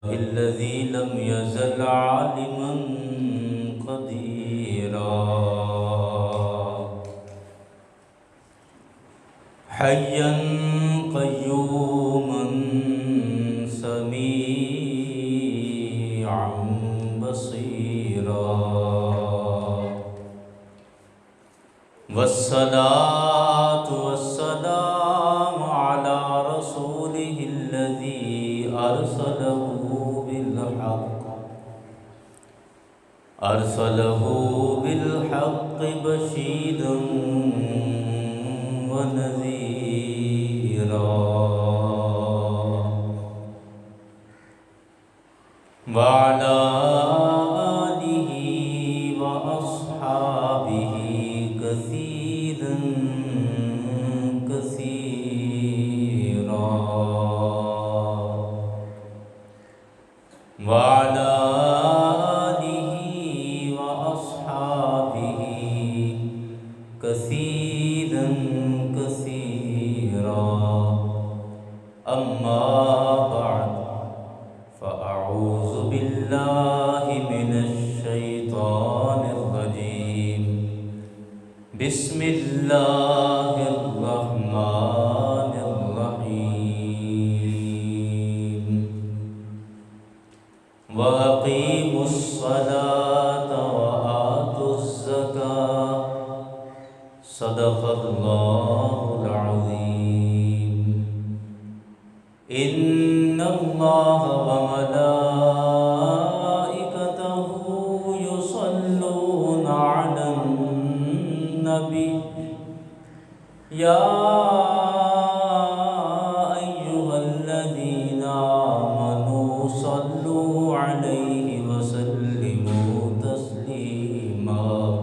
الذي لم يزل عالما قديرا حيا قيوما سميعا بصيرا والصلاة والسلام على رسوله الذي أرسله بالحق بشيرا ونذيرا وعلى آله وأصحابه كثيرا كثيرا وعلى آله وأصحابه كثيرا كثيرا أما بعد فأعوذ بالله من الشيطان الرجيم بسم الله الرحمن الرحيم وأقيموا الصلاة وآتوا الزكاة صدق الله العظيم إن الله وملائكته يصلون على النبي يا أيها الذين آمنوا صلوا عليه وسلموا تسليما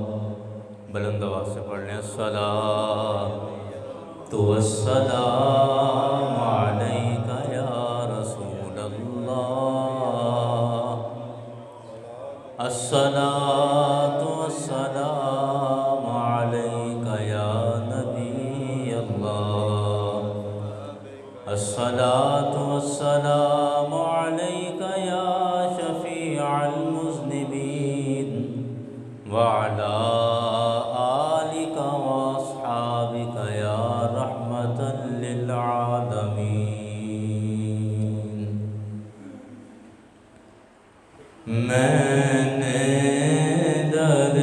بلند آواز سے پڑھ لیں الصلاۃ والسلام علیک یا رسول اللہ الصلاۃ والسلام علیک یا نبی اللہ الصلاۃ والسلام علیک یا شفیع المذنبین وعلی آلک واصحابک یا رحمتا للعالمین میں نے در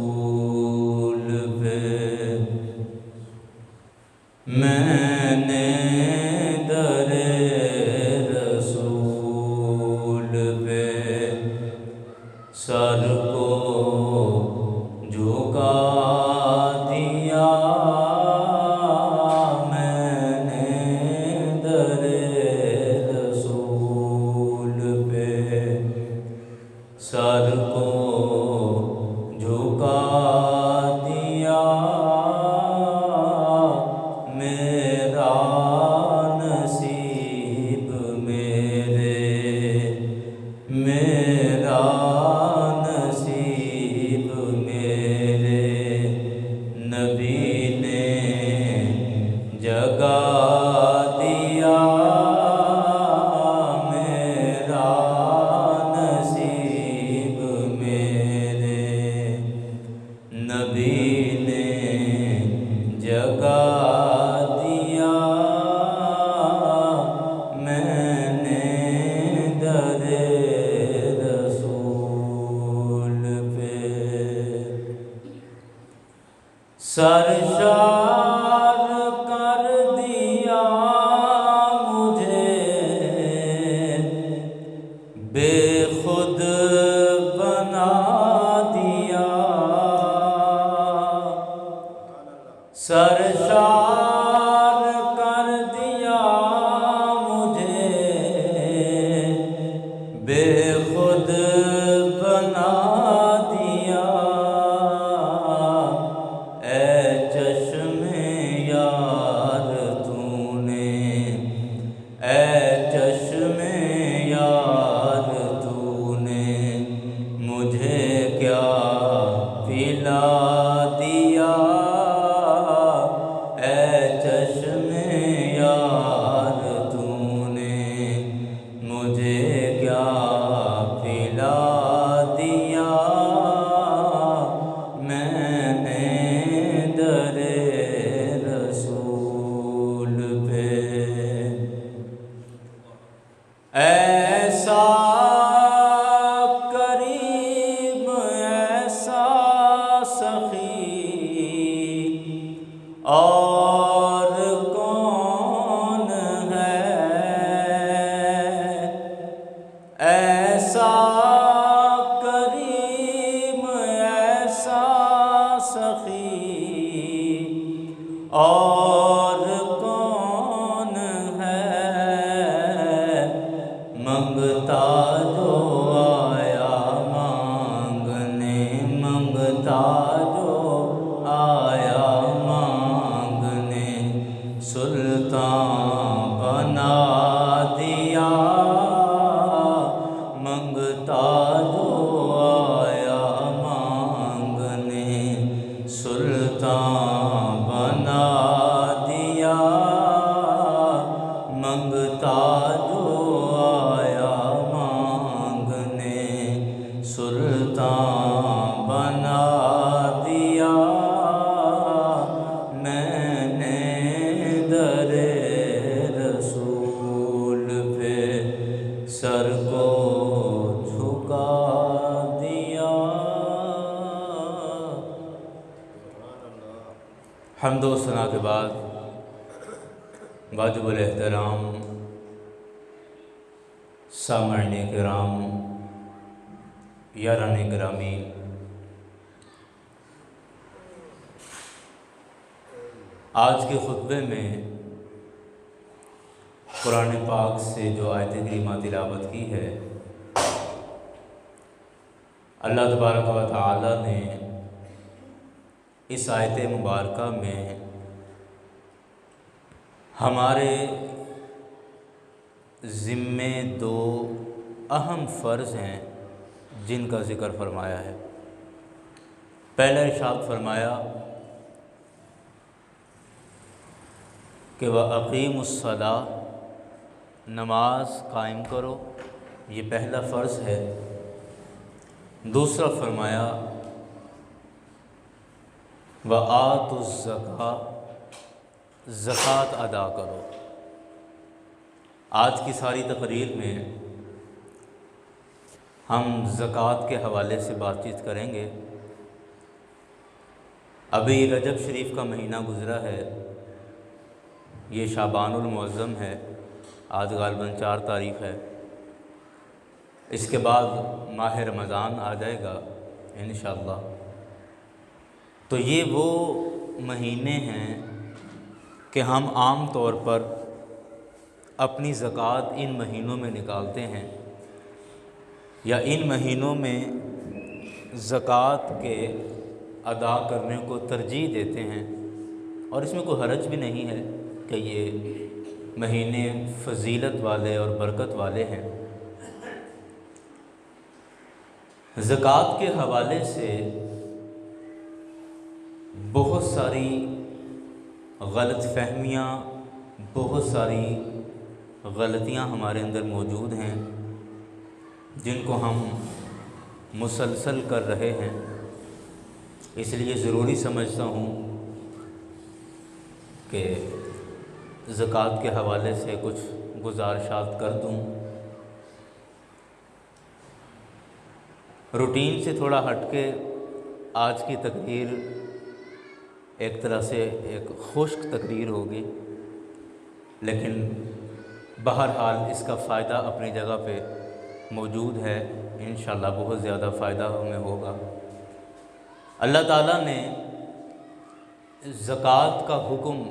رسول پہ میں نے در رسول پہ سر کو جھکا دیا میں نے در رسول پہ سر کو جھکا دیا میرا نصیب میرا نصیب میرے نبی نے جگا دیا میرا نصیب میرے نبی نے جگا دیا میں نے در رسول پہ سرشار کر دیا مجھے بے خود بنا دیا سرشار کر دیا مجھے بے خود بنا دیا اے ایسا کریم ایسا سخی اور کون ہے، ایسا کریم ایسا سخی اور کون ہے، منگتا جو آیا مانگنے، منگتا جو آیا مانگنے، سلطان بنا دیا، منگتا جو آیا مانگنے، سلطان بنا دیا، منگتا جو آیا مانگنے، سلطان بنا دیا، میں نے در رسول پہ سر کو جھکا دیا۔ حمد و ثنا کے بعد واجب الاحترام سامعین کرام، یاران گرامی، آج کے خطبے میں قرآن پاک سے جو آیت کریمہ تلاوت کی ہے، اللہ تبارک و تعالی نے اس آیت مبارکہ میں ہمارے ذمے دو اہم فرض ہیں جن کا ذکر فرمایا ہے۔ پہلا ارشاد فرمایا کہ وَأَقِیمُوا الصَّلَاةَ، نماز قائم کرو، یہ پہلا فرض ہے۔ دوسرا فرمایا وَآتُوا الزَّکَاۃَ، زکوٰۃ ادا کرو۔ آج کی ساری تقریر میں ہم زکوٰۃ کے حوالے سے بات چیت کریں گے۔ ابھی رجب شریف کا مہینہ گزرا ہے، یہ شعبان المعظم ہے، آج غالباً 4 تاریخ ہے۔ اس کے بعد ماہ رمضان آ جائے گا انشاءاللہ۔ تو یہ وہ مہینے ہیں کہ ہم عام طور پر اپنی زکوٰۃ ان مہینوں میں نکالتے ہیں، یا ان مہینوں میں زکوٰۃ کے ادا کرنے کو ترجیح دیتے ہیں، اور اس میں کوئی حرج بھی نہیں ہے کہ یہ مہینے فضیلت والے اور برکت والے ہیں۔ زکوٰۃ کے حوالے سے بہت ساری غلط فہمیاں، بہت ساری غلطیاں ہمارے اندر موجود ہیں جن کو ہم مسلسل کر رہے ہیں۔ اس لیے ضروری سمجھتا ہوں کہ زکوٰۃ کے حوالے سے کچھ گزارشات کر دوں۔ روٹین سے تھوڑا ہٹ کے آج کی تقریر ایک طرح سے ایک خشک تقریر ہوگی، لیکن بہرحال اس کا فائدہ اپنی جگہ پہ موجود ہے، انشاءاللہ بہت زیادہ فائدہ ہمیں ہوگا۔ اللہ تعالیٰ نے زکوٰۃ کا حکم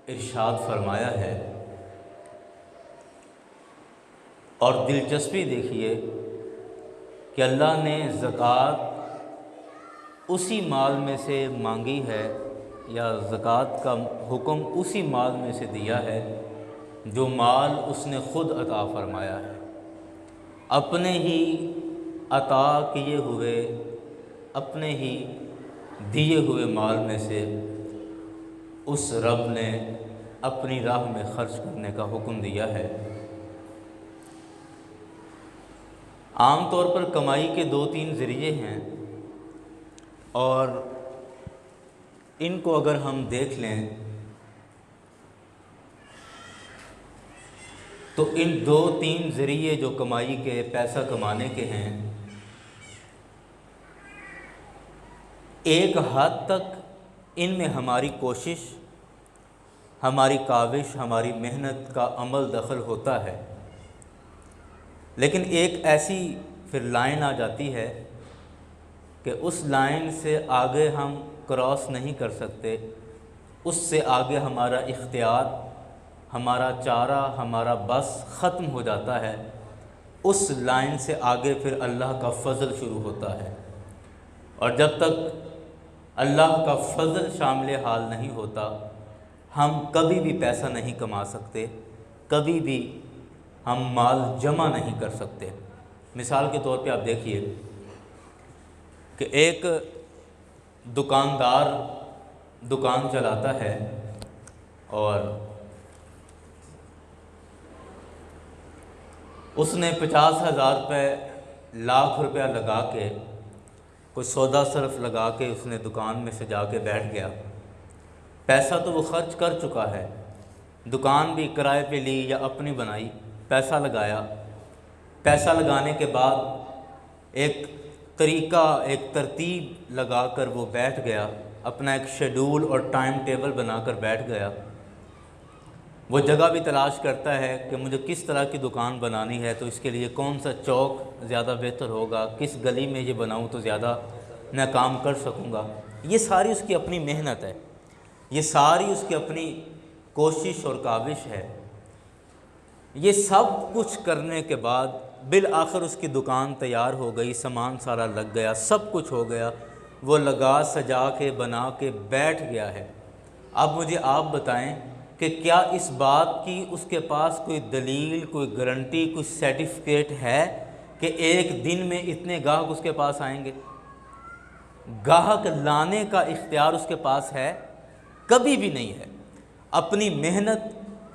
ارشاد فرمایا ہے، اور دلچسپی دیکھیے کہ اللہ نے زکوٰۃ اسی مال میں سے مانگی ہے، یا زکوٰۃ کا حکم اسی مال میں سے دیا ہے جو مال اس نے خود عطا فرمایا ہے۔ اپنے ہی عطا کیے ہوئے، اپنے ہی دیے ہوئے مال میں سے اس رب نے اپنی راہ میں خرچ کرنے کا حکم دیا ہے۔ عام طور پر کمائی کے 2-3 ذریعے ہیں، اور ان کو اگر ہم دیکھ لیں تو ان دو تین ذریعے جو کمائی کے، پیسہ کمانے کے ہیں، ایک حد تک ان میں ہماری کوشش، ہماری کاوش، ہماری محنت کا عمل دخل ہوتا ہے، لیکن ایک ایسی پھر لائن آ جاتی ہے کہ اس لائن سے آگے ہم کراس نہیں کر سکتے، اس سے آگے ہمارا اختیار، ہمارا چارہ، ہمارا بس ختم ہو جاتا ہے۔ اس لائن سے آگے پھر اللہ کا فضل شروع ہوتا ہے، اور جب تک اللہ کا فضل شامل حال نہیں ہوتا، ہم کبھی بھی پیسہ نہیں کما سکتے، کبھی بھی ہم مال جمع نہیں کر سکتے۔ مثال کے طور پہ آپ دیکھیے کہ ایک دکاندار دکان چلاتا ہے اور اس نے 50,000 روپے، لاکھ روپیہ لگا کے، کوئی سودا صرف لگا کے اس نے دکان میں سے جا کے بیٹھ گیا۔ پیسہ تو وہ خرچ کر چکا ہے، دکان بھی کرائے پہ لی یا اپنی بنائی، پیسہ لگایا۔ پیسہ لگانے کے بعد ایک طریقہ، ایک ترتیب لگا کر وہ بیٹھ گیا، اپنا ایک شیڈول اور ٹائم ٹیبل بنا کر بیٹھ گیا۔ وہ جگہ بھی تلاش کرتا ہے کہ مجھے کس طرح کی دکان بنانی ہے، تو اس کے لیے کون سا چوک زیادہ بہتر ہوگا، کس گلی میں یہ بناؤں تو زیادہ میں کام کر سکوں گا۔ یہ ساری اس کی اپنی محنت ہے، یہ ساری اس کی اپنی کوشش اور کاوش ہے۔ یہ سب کچھ کرنے کے بعد بالآخر اس کی دکان تیار ہو گئی، سامان سارا لگ گیا، سب کچھ ہو گیا، وہ لگا سجا کے بنا کے بیٹھ گیا ہے۔ اب مجھے آپ بتائیں کہ کیا اس بات کی اس کے پاس کوئی دلیل، کوئی گارنٹی، کوئی سرٹیفکیٹ ہے کہ ایک دن میں اتنے گاہک اس کے پاس آئیں گے؟ گاہک لانے کا اختیار اس کے پاس ہے؟ کبھی بھی نہیں ہے۔ اپنی محنت،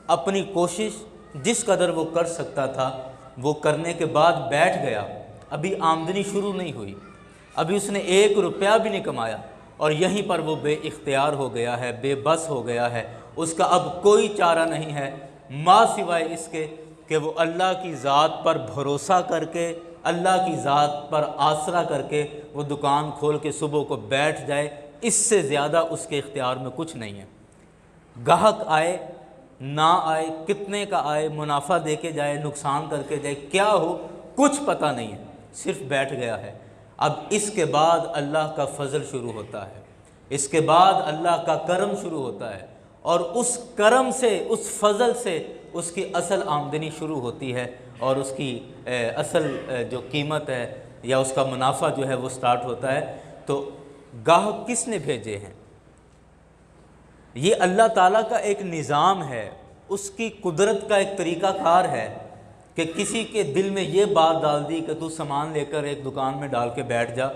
اپنی کوشش جس قدر وہ کر سکتا تھا وہ کرنے کے بعد بیٹھ گیا، ابھی آمدنی شروع نہیں ہوئی، ابھی اس نے 1 روپیہ بھی نہیں کمایا، اور یہیں پر وہ بے اختیار ہو گیا ہے، بے بس ہو گیا ہے۔ اس کا اب کوئی چارہ نہیں ہے ماں سوائے اس کے کہ وہ اللہ کی ذات پر بھروسہ کر کے، اللہ کی ذات پر آسرا کر کے وہ دکان کھول کے صبح کو بیٹھ جائے۔ اس سے زیادہ اس کے اختیار میں کچھ نہیں ہے۔ گاہک آئے نہ آئے، کتنے کا آئے، منافع دے کے جائے، نقصان کر کے جائے، کیا ہو کچھ پتہ نہیں ہے، صرف بیٹھ گیا ہے۔ اب اس کے بعد اللہ کا فضل شروع ہوتا ہے، اس کے بعد اللہ کا کرم شروع ہوتا ہے، اور اس کرم سے، اس فضل سے اس کی اصل آمدنی شروع ہوتی ہے، اور اس کی اصل جو قیمت ہے یا اس کا منافع جو ہے وہ سٹارٹ ہوتا ہے۔ تو گاہک کس نے بھیجے ہیں؟ یہ اللہ تعالیٰ کا ایک نظام ہے، اس کی قدرت کا ایک طریقہ کار ہے کہ کسی کے دل میں یہ بات ڈال دی کہ تو سامان لے کر ایک دکان میں ڈال کے بیٹھ جا،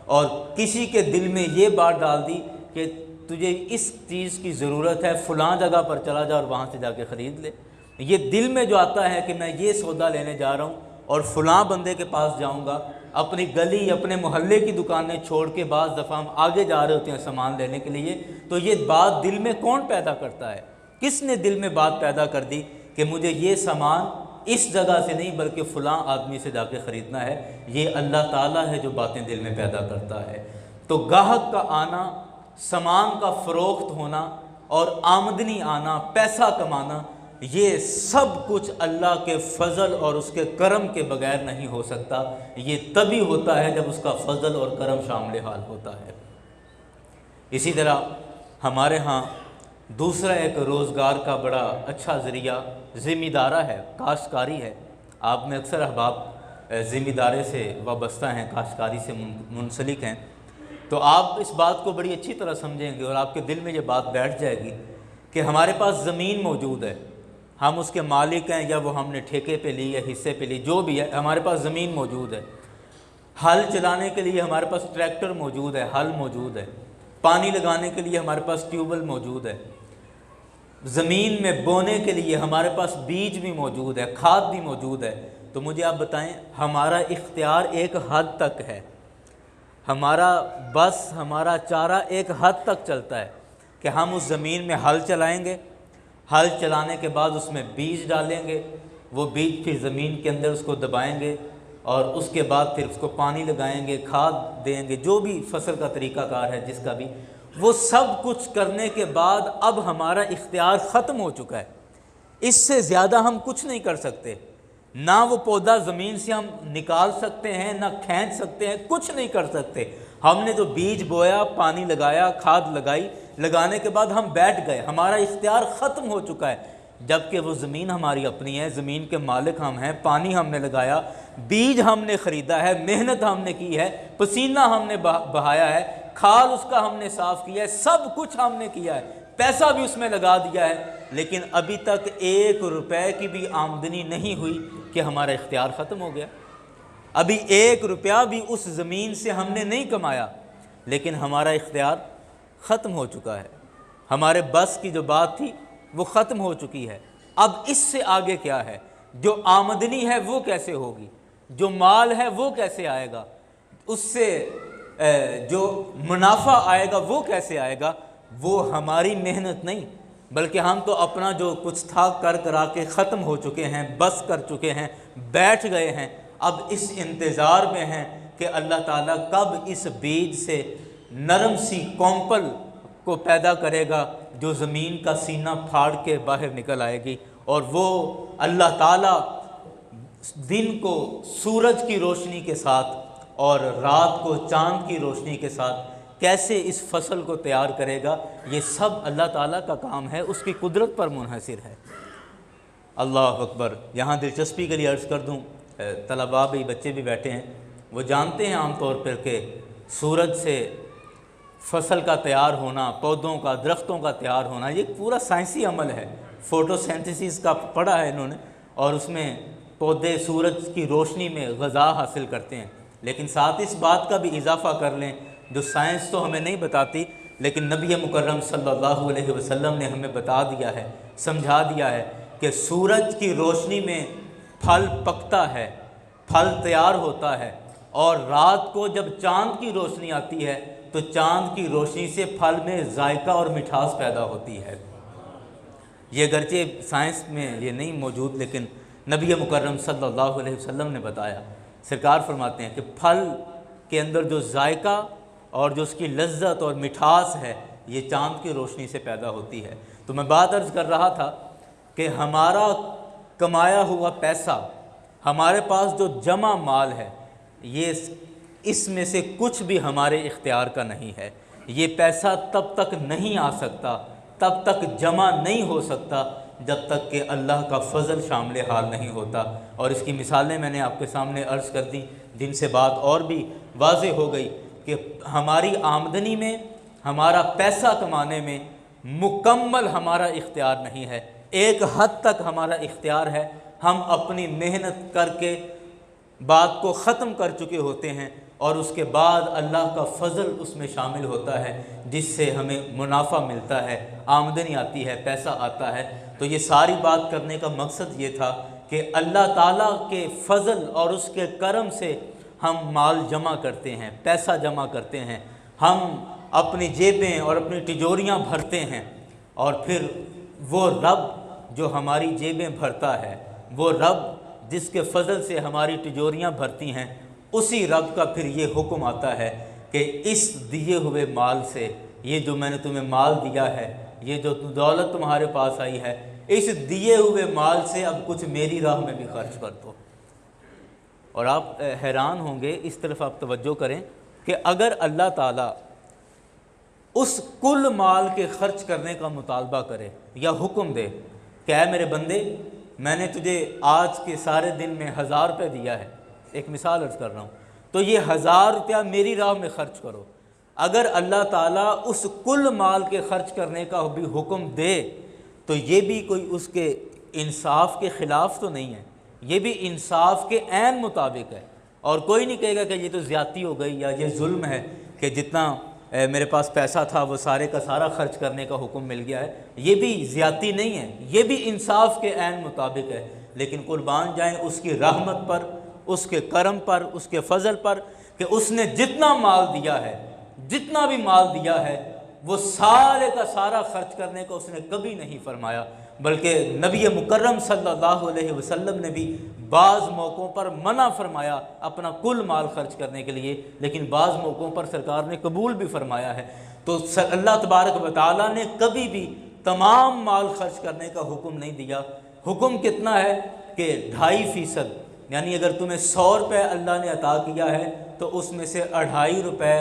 اور کسی کے دل میں یہ بات ڈال دی کہ تجھے اس چیز کی ضرورت ہے، فلاں جگہ پر چلا جا اور وہاں سے جا کے خرید لے۔ یہ دل میں جو آتا ہے کہ میں یہ سودا لینے جا رہا ہوں اور فلاں بندے کے پاس جاؤں گا، اپنی گلی، اپنے محلے کی دکانیں چھوڑ کے بعض دفعہ ہم آگے جا رہے ہوتے ہیں سامان لینے کے لیے، تو یہ بات دل میں کون پیدا کرتا ہے؟ کس نے دل میں بات پیدا کر دی کہ مجھے یہ سامان اس جگہ سے نہیں بلکہ فلاں آدمی سے جا کے خریدنا ہے؟ یہ اللہ تعالیٰ ہے جو باتیں دل میں پیدا کرتا ہے۔ تو گاہک کا آنا، سامان کا فروخت ہونا اور آمدنی آنا، پیسہ کمانا، یہ سب کچھ اللہ کے فضل اور اس کے کرم کے بغیر نہیں ہو سکتا۔ یہ تبھی ہوتا ہے جب اس کا فضل اور کرم شامل حال ہوتا ہے۔ اسی طرح ہمارے ہاں دوسرا ایک روزگار کا بڑا اچھا ذریعہ ذمہ دارہ ہے، کاشتکاری ہے۔ آپ میں اکثر احباب ذمہ دارے سے وابستہ ہیں، کاشتکاری سے منسلک ہیں، تو آپ اس بات کو بڑی اچھی طرح سمجھیں گے اور آپ کے دل میں یہ بات بیٹھ جائے گی کہ ہمارے پاس زمین موجود ہے، ہم اس کے مالک ہیں، یا وہ ہم نے ٹھیکے پہ لی یا حصے پہ لی، جو بھی ہے، ہمارے پاس زمین موجود ہے۔ ہل چلانے کے لیے ہمارے پاس ٹریکٹر موجود ہے، ہل موجود ہے، پانی لگانے کے لیے ہمارے پاس ٹیوب ویل موجود ہے، زمین میں بونے کے لیے ہمارے پاس بیج بھی موجود ہے، کھاد بھی موجود ہے۔ تو مجھے آپ بتائیں، ہمارا اختیار ایک حد تک ہے، ہمارا بس، ہمارا چارہ ایک حد تک چلتا ہے کہ ہم اس زمین میں ہل چلائیں گے، ہل چلانے کے بعد اس میں بیج ڈالیں گے، وہ بیج پھر زمین کے اندر اس کو دبائیں گے اور اس کے بعد پھر اس کو پانی لگائیں گے، کھاد دیں گے، جو بھی فصل کا طریقہ کار ہے جس کا بھی، وہ سب کچھ کرنے کے بعد اب ہمارا اختیار ختم ہو چکا ہے۔ اس سے زیادہ ہم کچھ نہیں کر سکتے، نہ وہ پودا زمین سے ہم نکال سکتے ہیں، نہ کھینچ سکتے ہیں، کچھ نہیں کر سکتے۔ ہم نے جو بیج بویا، پانی لگایا، کھاد لگائی، لگانے کے بعد ہم بیٹھ گئے، ہمارا اختیار ختم ہو چکا ہے، جبکہ وہ زمین ہماری اپنی ہے، زمین کے مالک ہم ہیں، پانی ہم نے لگایا، بیج ہم نے خریدا ہے، محنت ہم نے کی ہے، پسینہ ہم نے بہایا ہے، کھال اس کا ہم نے صاف کیا ہے، سب کچھ ہم نے کیا ہے، پیسہ بھی اس میں لگا دیا ہے، لیکن ابھی تک 1 روپے کی بھی آمدنی نہیں ہوئی کہ ہمارا اختیار ختم ہو گیا۔ ابھی 1 روپیہ بھی اس زمین سے ہم نے نہیں کمایا، لیکن ہمارا اختیار ختم ہو چکا ہے، ہمارے بس کی جو بات تھی وہ ختم ہو چکی ہے۔ اب اس سے آگے کیا ہے؟ جو آمدنی ہے وہ کیسے ہوگی؟ جو مال ہے وہ کیسے آئے گا؟ اس سے جو منافع آئے گا وہ کیسے آئے گا؟ وہ ہماری محنت نہیں، بلکہ ہم تو اپنا جو کچھ تھا کر کرا کے ختم ہو چکے ہیں، بس کر چکے ہیں، بیٹھ گئے ہیں، اب اس انتظار میں ہیں کہ اللہ تعالیٰ کب اس بیج سے نرم سی کومپل کو پیدا کرے گا جو زمین کا سینہ پھاڑ کے باہر نکل آئے گی، اور وہ اللہ تعالیٰ دن کو سورج کی روشنی کے ساتھ اور رات کو چاند کی روشنی کے ساتھ کیسے اس فصل کو تیار کرے گا، یہ سب اللہ تعالیٰ کا کام ہے، اس کی قدرت پر منحصر ہے۔ اللہ اکبر۔ یہاں دلچسپی کے لیے عرض کر دوں، طلباء بھی، بچے بھی بیٹھے ہیں، وہ جانتے ہیں عام طور پر کہ سورج سے فصل کا تیار ہونا، پودوں کا، درختوں کا تیار ہونا، یہ پورا سائنسی عمل ہے، فوٹو سینتھسس کا پڑھا ہے انہوں نے، اور اس میں پودے سورج کی روشنی میں غذا حاصل کرتے ہیں۔ لیکن ساتھ اس بات کا بھی اضافہ کر لیں جو سائنس تو ہمیں نہیں بتاتی، لیکن نبی مکرم صلی اللہ علیہ وسلم نے ہمیں بتا دیا ہے، سمجھا دیا ہے کہ سورج کی روشنی میں پھل پکتا ہے، پھل تیار ہوتا ہے، اور رات کو جب چاند کی روشنی آتی ہے تو چاند کی روشنی سے پھل میں ذائقہ اور مٹھاس پیدا ہوتی ہے۔ یہ اگرچہ سائنس میں یہ نہیں موجود، لیکن نبی مکرم صلی اللہ علیہ وسلم نے بتایا۔ سرکار فرماتے ہیں کہ پھل کے اندر جو ذائقہ اور جو اس کی لذت اور مٹھاس ہے، یہ چاند کی روشنی سے پیدا ہوتی ہے۔ تو میں بات عرض کر رہا تھا کہ ہمارا کمایا ہوا پیسہ، ہمارے پاس جو جمع مال ہے، یہ اس میں سے کچھ بھی ہمارے اختیار کا نہیں ہے۔ یہ پیسہ تب تک نہیں آ سکتا، تب تک جمع نہیں ہو سکتا جب تک کہ اللہ کا فضل شامل حال نہیں ہوتا، اور اس کی مثالیں میں نے آپ کے سامنے عرض کر دی، جن سے بات اور بھی واضح ہو گئی کہ ہماری آمدنی میں، ہمارا پیسہ کمانے میں مکمل ہمارا اختیار نہیں ہے، ایک حد تک ہمارا اختیار ہے، ہم اپنی محنت کر کے بات کو ختم کر چکے ہوتے ہیں، اور اس کے بعد اللہ کا فضل اس میں شامل ہوتا ہے جس سے ہمیں منافع ملتا ہے، آمدنی آتی ہے، پیسہ آتا ہے۔ تو یہ ساری بات کرنے کا مقصد یہ تھا کہ اللہ تعالیٰ کے فضل اور اس کے کرم سے ہم مال جمع کرتے ہیں، پیسہ جمع کرتے ہیں، ہم اپنی جیبیں اور اپنی تجوریاں بھرتے ہیں، اور پھر وہ رب جو ہماری جیبیں بھرتا ہے، وہ رب جس کے فضل سے ہماری تجوریاں بھرتی ہیں، اسی رب کا پھر یہ حکم آتا ہے کہ اس دیے ہوئے مال سے، یہ جو میں نے تمہیں مال دیا ہے، یہ جو دولت تمہارے پاس آئی ہے، اس دیے ہوئے مال سے اب کچھ میری راہ میں بھی خرچ کر دو۔ اور آپ حیران ہوں گے، اس طرف آپ توجہ کریں کہ اگر اللہ تعالیٰ اس کل مال کے خرچ کرنے کا مطالبہ کرے یا حکم دے کہ اے میرے بندے، میں نے تجھے آج کے سارے دن میں 1000 روپے دیا ہے، ایک مثال عرض کر رہا ہوں، تو یہ 1000 روپیہ میری راہ میں خرچ کرو۔ اگر اللہ تعالیٰ اس کل مال کے خرچ کرنے کا بھی حکم دے تو یہ بھی کوئی اس کے انصاف کے خلاف تو نہیں ہے، یہ بھی انصاف کے عین مطابق ہے، اور کوئی نہیں کہے گا کہ یہ تو زیادتی ہو گئی یا یہ ظلم ہے کہ جتنا میرے پاس پیسہ تھا وہ سارے کا سارا خرچ کرنے کا حکم مل گیا ہے۔ یہ بھی زیادتی نہیں ہے، یہ بھی انصاف کے عین مطابق ہے، لیکن قربان جائیں اس کی رحمت پر، اس کے کرم پر، اس کے فضل پر کہ اس نے جتنا مال دیا ہے، جتنا بھی مال دیا ہے، وہ سارے کا سارا خرچ کرنے کو اس نے کبھی نہیں فرمایا، بلکہ نبی مکرم صلی اللہ علیہ وسلم نے بھی بعض موقعوں پر منع فرمایا اپنا کل مال خرچ کرنے کے لیے، لیکن بعض موقعوں پر سرکار نے قبول بھی فرمایا ہے۔ تو اللہ تبارک و تعالیٰ نے کبھی بھی تمام مال خرچ کرنے کا حکم نہیں دیا۔ حکم کتنا ہے کہ 2.5%، یعنی اگر تمہیں 100 روپے اللہ نے عطا کیا ہے تو اس میں سے 2.5 روپے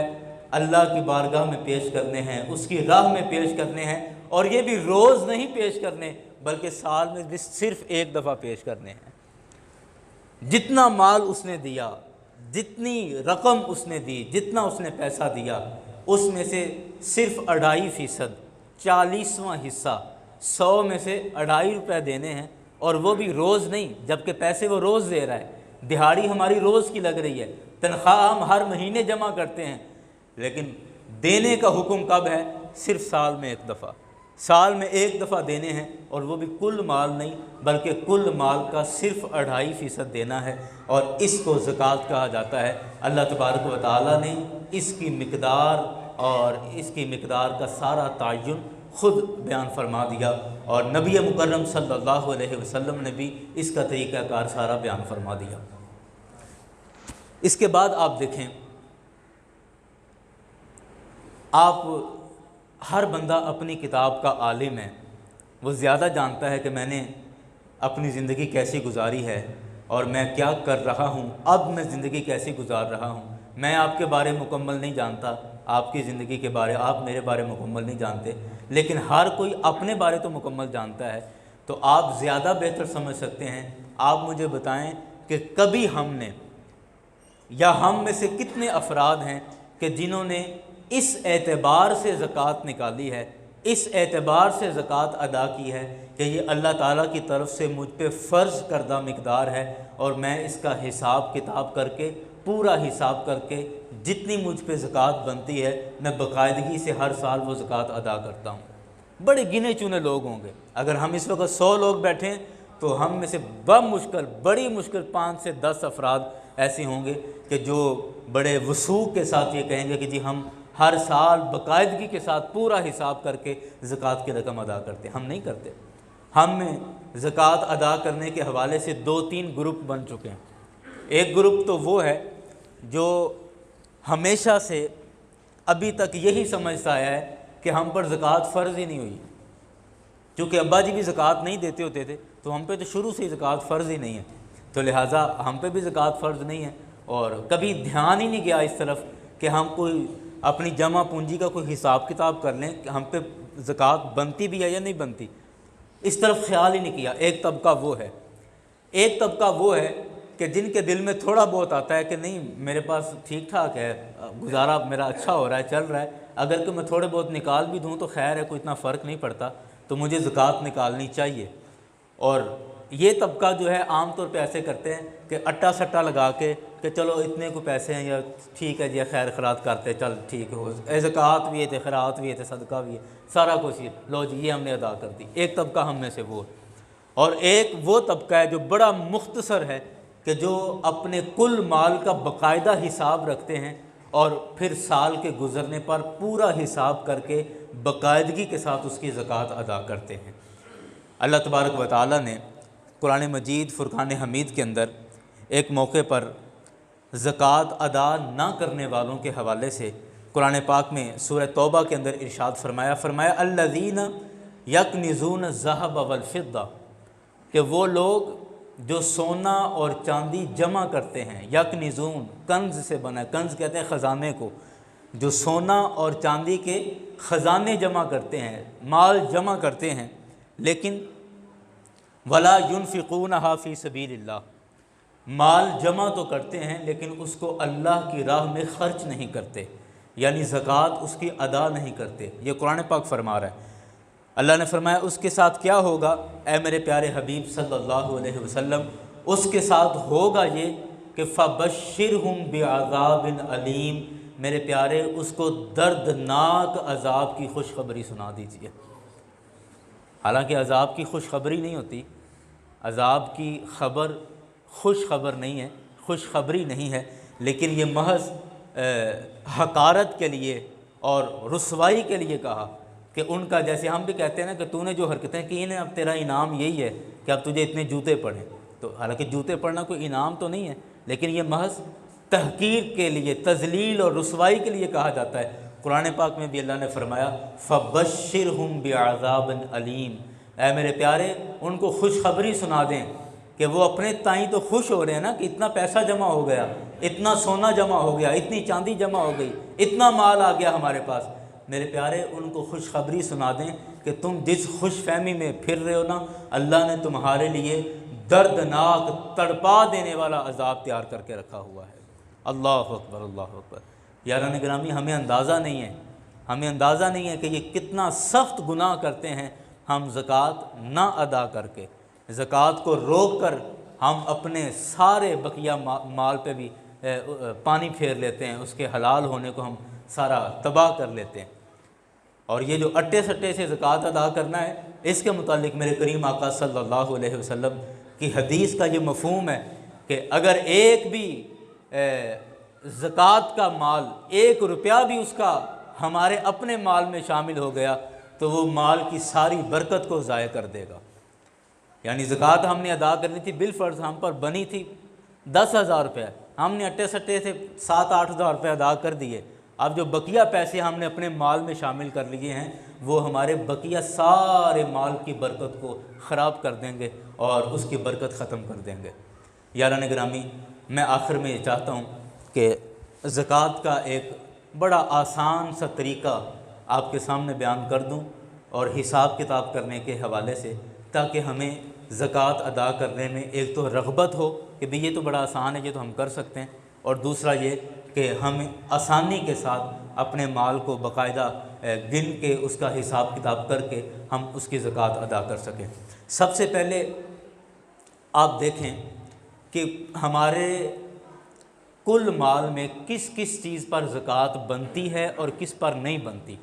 اللہ کی بارگاہ میں پیش کرنے ہیں، اس کی راہ میں پیش کرنے ہیں، اور یہ بھی روز نہیں پیش کرنے بلکہ سال میں بھی صرف ایک دفعہ پیش کرنے ہیں۔ جتنا مال اس نے دیا، جتنی رقم اس نے دی، جتنا اس نے پیسہ دیا، اس میں سے صرف 2.5%، 40واں حصہ 100 میں سے 2.5 روپے دینے ہیں، اور وہ بھی روز نہیں، جبکہ پیسے وہ روز دے رہا ہے، دہاڑی ہماری روز کی لگ رہی ہے، تنخواہ ہم ہر مہینے جمع کرتے ہیں، لیکن دینے کا حکم کب ہے؟ صرف سال میں ایک دفعہ، سال میں ایک دفعہ دینے ہیں، اور وہ بھی کل مال نہیں بلکہ کل مال کا صرف 2.5% دینا ہے، اور اس کو زکوٰۃ کہا جاتا ہے۔ اللہ تبارک و تعالیٰ نے اس کی مقدار اور اس کی مقدار کا سارا تعین خود بیان فرما دیا، اور نبی مکرم صلی اللہ علیہ وسلم نے بھی اس کا طریقہ کار سارا بیان فرما دیا۔ اس کے بعد آپ دیکھیں، آپ ہر بندہ اپنی کتاب کا عالم ہے، وہ زیادہ جانتا ہے کہ میں نے اپنی زندگی کیسی گزاری ہے اور میں کیا کر رہا ہوں، اب میں زندگی کیسی گزار رہا ہوں۔ میں آپ کے بارے مکمل نہیں جانتا، آپ کی زندگی کے بارے، آپ میرے بارے مکمل نہیں جانتے، لیکن ہر کوئی اپنے بارے تو مکمل جانتا ہے۔ تو آپ زیادہ بہتر سمجھ سکتے ہیں۔ آپ مجھے بتائیں کہ کبھی ہم نے، یا ہم میں سے کتنے افراد ہیں کہ جنہوں نے اس اعتبار سے زکوٰۃ نکالی ہے، اس اعتبار سے زکوٰۃ ادا کی ہے کہ یہ اللہ تعالیٰ کی طرف سے مجھ پہ فرض کردہ مقدار ہے، اور میں اس کا حساب کتاب کر کے، پورا حساب کر کے، جتنی مجھ پہ زکوٰۃ بنتی ہے میں باقاعدگی سے ہر سال وہ زکوٰۃ ادا کرتا ہوں۔ بڑے گنے چنے لوگ ہوں گے۔ اگر ہم اس وقت 100 لوگ بیٹھیں تو ہم میں سے بمشکل، بڑی مشکل 5 سے 10 افراد ایسے ہوں گے کہ جو بڑے وثوق کے ساتھ یہ کہیں گے کہ جی ہم ہر سال باقاعدگی کے ساتھ پورا حساب کر کے زکوٰۃ کی رقم ادا کرتے ہیں۔ ہم نہیں کرتے۔ ہم میں زکوٰۃ ادا کرنے کے حوالے سے 2-3 گروپ بن چکے ہیں۔ ایک گروپ تو وہ ہے جو ہمیشہ سے ابھی تک یہی سمجھتا آیا ہے کہ ہم پر زکوٰۃ فرض ہی نہیں ہوئی، چونکہ ابا جی بھی زکوٰۃ نہیں دیتے ہوتے تھے تو ہم پہ تو شروع سے ہی زکوٰۃ فرض ہی نہیں ہے، تو لہٰذا ہم پہ بھی زکوٰۃ فرض نہیں ہے، اور کبھی دھیان ہی نہیں گیا اس طرف کہ ہم کوئی اپنی جمع پونجی کا کوئی حساب کتاب کر لیں کہ ہم پہ زکوٰۃ بنتی بھی ہے یا نہیں بنتی، اس طرف خیال ہی نہیں کیا۔ ایک طبقہ وہ ہے، ایک طبقہ وہ ہے کہ جن کے دل میں تھوڑا بہت آتا ہے کہ نہیں میرے پاس ٹھیک ٹھاک ہے، گزارا میرا اچھا ہو رہا ہے، چل رہا ہے، اگر کہ میں تھوڑے بہت نکال بھی دوں تو خیر ہے، کوئی اتنا فرق نہیں پڑتا، تو مجھے زکوٰۃ نکالنی چاہیے۔ اور یہ طبقہ جو ہے عام طور پہ ایسے کرتے ہیں کہ اٹا سٹا لگا کے کہ چلو اتنے کو پیسے ہیں یا ٹھیک ہے جی خیر خیرات کرتے، چل ٹھیک ہو، زکوٰۃ بھی ہے، خیرات بھی ہے، صدقہ بھی ہے، سارا کچھ یہ لو جی یہ ہم نے ادا کر دی۔ ایک طبقہ ہم میں سے وہ، اور ایک وہ طبقہ ہے جو بڑا مختصر ہے کہ جو اپنے کل مال کا باقاعدہ حساب رکھتے ہیں اور پھر سال کے گزرنے پر پورا حساب کر کے باقاعدگی کے ساتھ اس کی زکوٰۃ ادا کرتے ہیں۔ اللہ تبارک و تعالیٰ نے قرآن مجید فرقان حمید کے اندر ایک موقع پر زکوٰۃ ادا نہ کرنے والوں کے حوالے سے قرآن پاک میں سورہ توبہ کے اندر ارشاد فرمایا الذین یکنزون الذھب والفضہ، کہ وہ لوگ جو سونا اور چاندی جمع کرتے ہیں، یکنزون کنز سے بنا ہے، کنز کہتے ہیں خزانے کو، جو سونا اور چاندی کے خزانے جمع کرتے ہیں، مال جمع کرتے ہیں، لیکن ولا ينفقونها فی سبیل اللہ، مال جمع تو کرتے ہیں لیکن اس کو اللہ کی راہ میں خرچ نہیں کرتے، یعنی زکوٰۃ اس کی ادا نہیں کرتے۔ یہ قرآن پاک فرما رہا ہے۔ اللہ نے فرمایا اس کے ساتھ کیا ہوگا، اے میرے پیارے حبیب صلی اللہ علیہ وسلم، اس کے ساتھ ہوگا یہ کہ فَبَشِّرْهُمْ بِعَذَابٍ عَلِيمٍ، میرے پیارے اس کو دردناک عذاب کی خوشخبری سنا دیجیے۔ حالانکہ عذاب کی خوشخبری نہیں ہوتی، عذاب کی خبر خوش خبر نہیں ہے، خوشخبری نہیں ہے، لیکن یہ محض حقارت کے لیے اور رسوائی کے لیے کہا کہ ان کا جیسے ہم بھی کہتے ہیں نا کہ تو نے جو حرکتیں کی ہیں اب تیرا انعام یہی ہے کہ اب تجھے اتنے جوتے پڑھیں، تو حالانکہ جوتے پڑھنا کوئی انعام تو نہیں ہے، لیکن یہ محض تحقیر کے لیے، تذلیل اور رسوائی کے لیے کہا جاتا ہے۔ قرآن پاک میں بھی اللہ نے فرمایا فَبَشِّرْهُمْ بِعَذَابٍ عَلِيمٍ، اے میرے پیارے ان کو خوشخبری سنا دیں کہ وہ اپنے تائیں تو خوش ہو رہے ہیں نا کہ اتنا پیسہ جمع ہو گیا، اتنا سونا جمع ہو گیا، اتنی چاندی جمع ہو گئی، اتنا مال آ گیا ہمارے پاس۔ میرے پیارے ان کو خوشخبری سنا دیں کہ تم جس خوش فہمی میں پھر رہے ہو نا، اللہ نے تمہارے لیے دردناک تڑپا دینے عذاب تیار کر کے رکھا ہوا ہے۔ اللہ اکبر، اللہ اکبر۔ یاران گرامی، ہمیں اندازہ نہیں ہے کہ یہ کتنا سخت گناہ کرتے ہیں ہم زکوٰۃ نہ ادا کر کے، زکوٰۃ کو روک کر ہم اپنے سارے بقیہ مال پہ بھی پانی پھیر لیتے ہیں، اس کے حلال ہونے کو ہم سارا تباہ کر لیتے ہیں۔ اور یہ جو اٹے سٹے سے زکوٰۃ ادا کرنا ہے، اس کے متعلق میرے کریم آقا صلی اللہ علیہ وسلم کی حدیث کا یہ مفہوم ہے کہ اگر ایک بھی زکوٰۃ کا مال، 1 روپیہ بھی اس کا ہمارے اپنے مال میں شامل ہو گیا تو وہ مال کی ساری برکت کو ضائع کر دے گا۔ یعنی زکوٰۃ ہم نے ادا کرنی تھی، بالفرض ہم پر بنی تھی 10,000 روپے، ہم نے اٹے سٹے سے 7-8 ہزار روپے ادا کر دیے، اب جو بقیہ پیسے ہم نے اپنے مال میں شامل کر لیے ہیں وہ ہمارے بقیہ سارے مال کی برکت کو خراب کر دیں گے اور اس کی برکت ختم کر دیں گے۔ یاران گرامی، میں آخر میں یہ چاہتا ہوں کہ زکوٰۃ کا ایک بڑا آسان سا طریقہ آپ کے سامنے بیان کر دوں اور حساب کتاب کرنے کے حوالے سے، تاکہ ہمیں زکوٰۃ ادا کرنے میں ایک تو رغبت ہو کہ بھئی یہ تو بڑا آسان ہے، یہ تو ہم کر سکتے ہیں، اور دوسرا یہ کہ ہم آسانی کے ساتھ اپنے مال کو باقاعدہ گن کے اس کا حساب کتاب کر کے ہم اس کی زکوٰۃ ادا کر سکیں۔ سب سے پہلے آپ دیکھیں کہ ہمارے کل مال میں کس کس چیز پر زکوٰۃ بنتی ہے اور کس پر نہیں بنتی،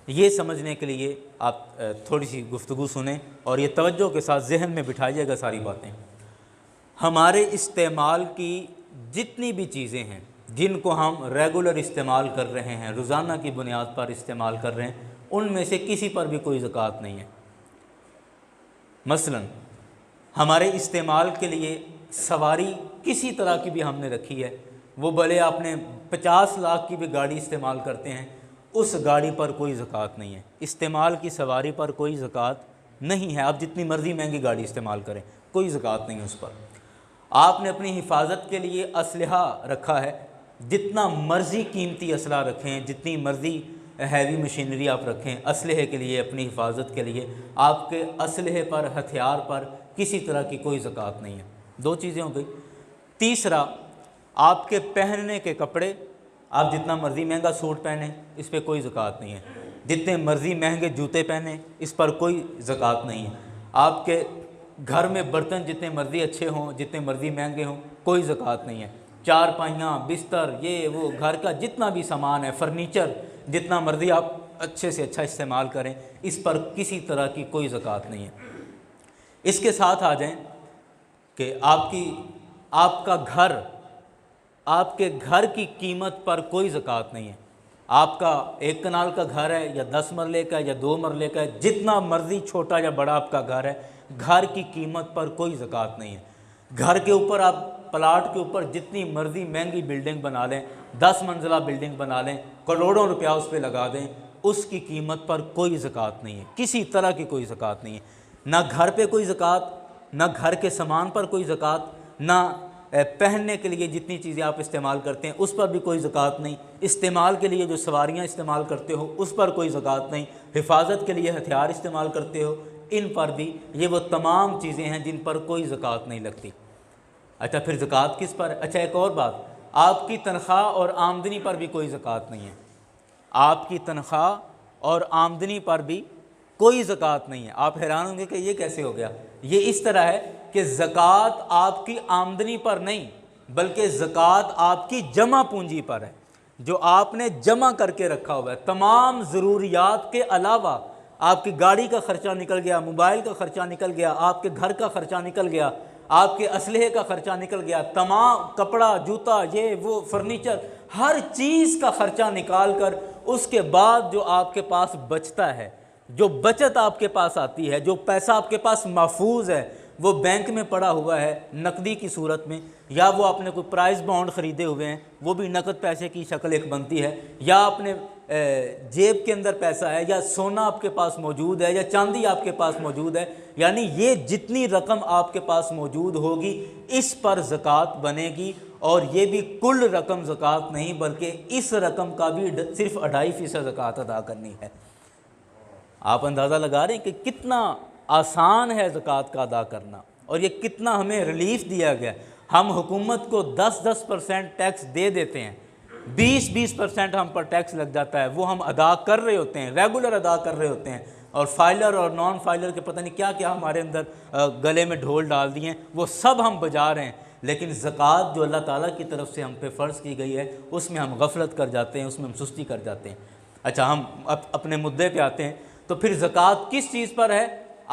یہ سمجھنے کے لیے آپ تھوڑی سی گفتگو سنیں اور یہ توجہ کے ساتھ ذہن میں بٹھائیے گا ساری باتیں۔ ہمارے استعمال کی جتنی بھی چیزیں ہیں جن کو ہم ریگولر استعمال کر رہے ہیں، روزانہ کی بنیاد پر استعمال کر رہے ہیں، ان میں سے کسی پر بھی کوئی زکوٰۃ نہیں ہے۔ مثلا ہمارے استعمال کے لیے سواری کسی طرح کی بھی ہم نے رکھی ہے، وہ بھلے آپ نے 50 لاکھ کی بھی گاڑی استعمال کرتے ہیں، اس گاڑی پر کوئی زکوٰۃ نہیں ہے، استعمال کی سواری پر کوئی زکوٰۃ نہیں ہے۔ آپ جتنی مرضی مہنگی گاڑی استعمال کریں، کوئی زکوٰۃ نہیں ہے اس پر۔ آپ نے اپنی حفاظت کے لیے اسلحہ رکھا ہے، جتنا مرضی قیمتی اسلحہ رکھیں، جتنی مرضی ہیوی مشینری آپ رکھیں اسلحے کے لیے، اپنی حفاظت کے لیے، آپ کے اسلحے پر، ہتھیار پر کسی طرح کی کوئی زکوٰۃ نہیں ہے۔ 2 چیزیں ہو گئی۔ تیسرا، آپ کے پہننے کے کپڑے، آپ جتنا مرضی مہنگا سوٹ پہنیں اس پہ کوئی زکوٰۃ نہیں ہے، جتنے مرضی مہنگے جوتے پہنیں اس پر کوئی زکوٰۃ نہیں ہے، آپ کے گھر میں برتن جتنے مرضی اچھے ہوں، جتنے مرضی مہنگے ہوں، کوئی زکوٰۃ نہیں ہے۔ چارپائیاں، بستر، یہ وہ گھر کا جتنا بھی سامان ہے، فرنیچر جتنا مرضی آپ اچھے سے اچھا استعمال کریں، اس پر کسی طرح کی کوئی زکوٰۃ نہیں ہے۔ اس کے ساتھ آ جائیں کہ آپ کے گھر کی قیمت پر کوئی زکوٰۃ نہیں ہے۔ آپ کا 1 کنال کا گھر ہے یا 10 مرلے کا یا 2 مرلے کا ہے، جتنا مرضی چھوٹا یا بڑا آپ کا گھر ہے، گھر کی قیمت پر کوئی زکوٰۃ نہیں ہے۔ گھر کے اوپر آپ پلاٹ کے اوپر جتنی مرضی مہنگی بلڈنگ بنا لیں، 10 منزلہ بلڈنگ بنا لیں، کروڑوں روپیہ اس پہ لگا دیں، اس کی قیمت پر کوئی زکوٰۃ نہیں ہے، کسی طرح کی کوئی زکوٰۃ نہیں ہے۔ نہ گھر پہ کوئی زکوٰۃ، نہ گھر کے سامان پر کوئی زکوٰۃ، نہ پہننے کے لیے جتنی چیزیں آپ استعمال کرتے ہیں اس پر بھی کوئی زکوٰۃ نہیں، استعمال کے لیے جو سواریاں استعمال کرتے ہو اس پر کوئی زکوٰۃ نہیں، حفاظت کے لیے ہتھیار استعمال کرتے ہو ان پر بھی، یہ وہ تمام چیزیں ہیں جن پر کوئی زکوٰۃ نہیں لگتی۔ اچھا، پھر زکوٰۃ کس پر ہے؟ اچھا، ایک اور بات، آپ کی تنخواہ اور آمدنی پر بھی کوئی زکوٰۃ نہیں ہے۔ آپ کی تنخواہ اور آمدنی پر بھی کوئی زکوٰۃ نہیں ہے۔ آپ حیران ہوں گے کہ یہ کیسے ہو گیا؟ یہ اس طرح ہے کہ زکوٰۃ آپ کی آمدنی پر نہیں، بلکہ زکوٰۃ آپ کی جمع پونجی پر ہے، جو آپ نے جمع کر کے رکھا ہوا ہے۔ تمام ضروریات کے علاوہ آپ کی گاڑی کا خرچہ نکل گیا، موبائل کا خرچہ نکل گیا، آپ کے گھر کا خرچہ نکل گیا، آپ کے اسلحے کا خرچہ نکل گیا، تمام کپڑا، جوتا، یہ وہ فرنیچر، ہر چیز کا خرچہ نکال کر اس کے بعد جو آپ کے پاس بچتا ہے جو بچت آپ کے پاس آتی ہے، جو پیسہ آپ کے پاس محفوظ ہے، وہ بینک میں پڑا ہوا ہے نقدی کی صورت میں، یا وہ آپ نے کوئی پرائز بانڈ خریدے ہوئے ہیں، وہ بھی نقد پیسے کی شکل ایک بنتی ہے، یا اپنے جیب کے اندر پیسہ ہے، یا سونا آپ کے پاس موجود ہے، یا چاندی آپ کے پاس موجود ہے، یعنی یہ جتنی رقم آپ کے پاس موجود ہوگی اس پر زکوٰۃ بنے گی، اور یہ بھی کل رقم زکوٰۃ نہیں بلکہ اس رقم کا بھی صرف 2.5% زکوٰۃ ادا کرنی ہے۔ آپ اندازہ لگا رہے ہیں کہ کتنا آسان ہے زکوٰۃ کا ادا کرنا، اور یہ کتنا ہمیں ریلیف دیا گیا۔ ہم حکومت کو 10% ٹیکس دے دیتے ہیں، 20% ہم پر ٹیکس لگ جاتا ہے، وہ ہم ادا کر رہے ہوتے ہیں، ریگولر ادا کر رہے ہوتے ہیں، اور فائلر اور نان فائلر کے پتہ نہیں کیا کیا ہمارے اندر گلے میں ڈھول ڈال دیے ہیں، وہ سب ہم بجا رہے ہیں، لیکن زکوٰۃ جو اللہ تعالیٰ کی طرف سے ہم پہ فرض کی گئی ہے اس میں ہم غفلت کر جاتے ہیں، اس میں ہم سستی کر جاتے ہیں۔ اچھا، ہم اپنے مدعے پہ آتے ہیں، تو پھر زکوٰۃ کس چیز پر ہے؟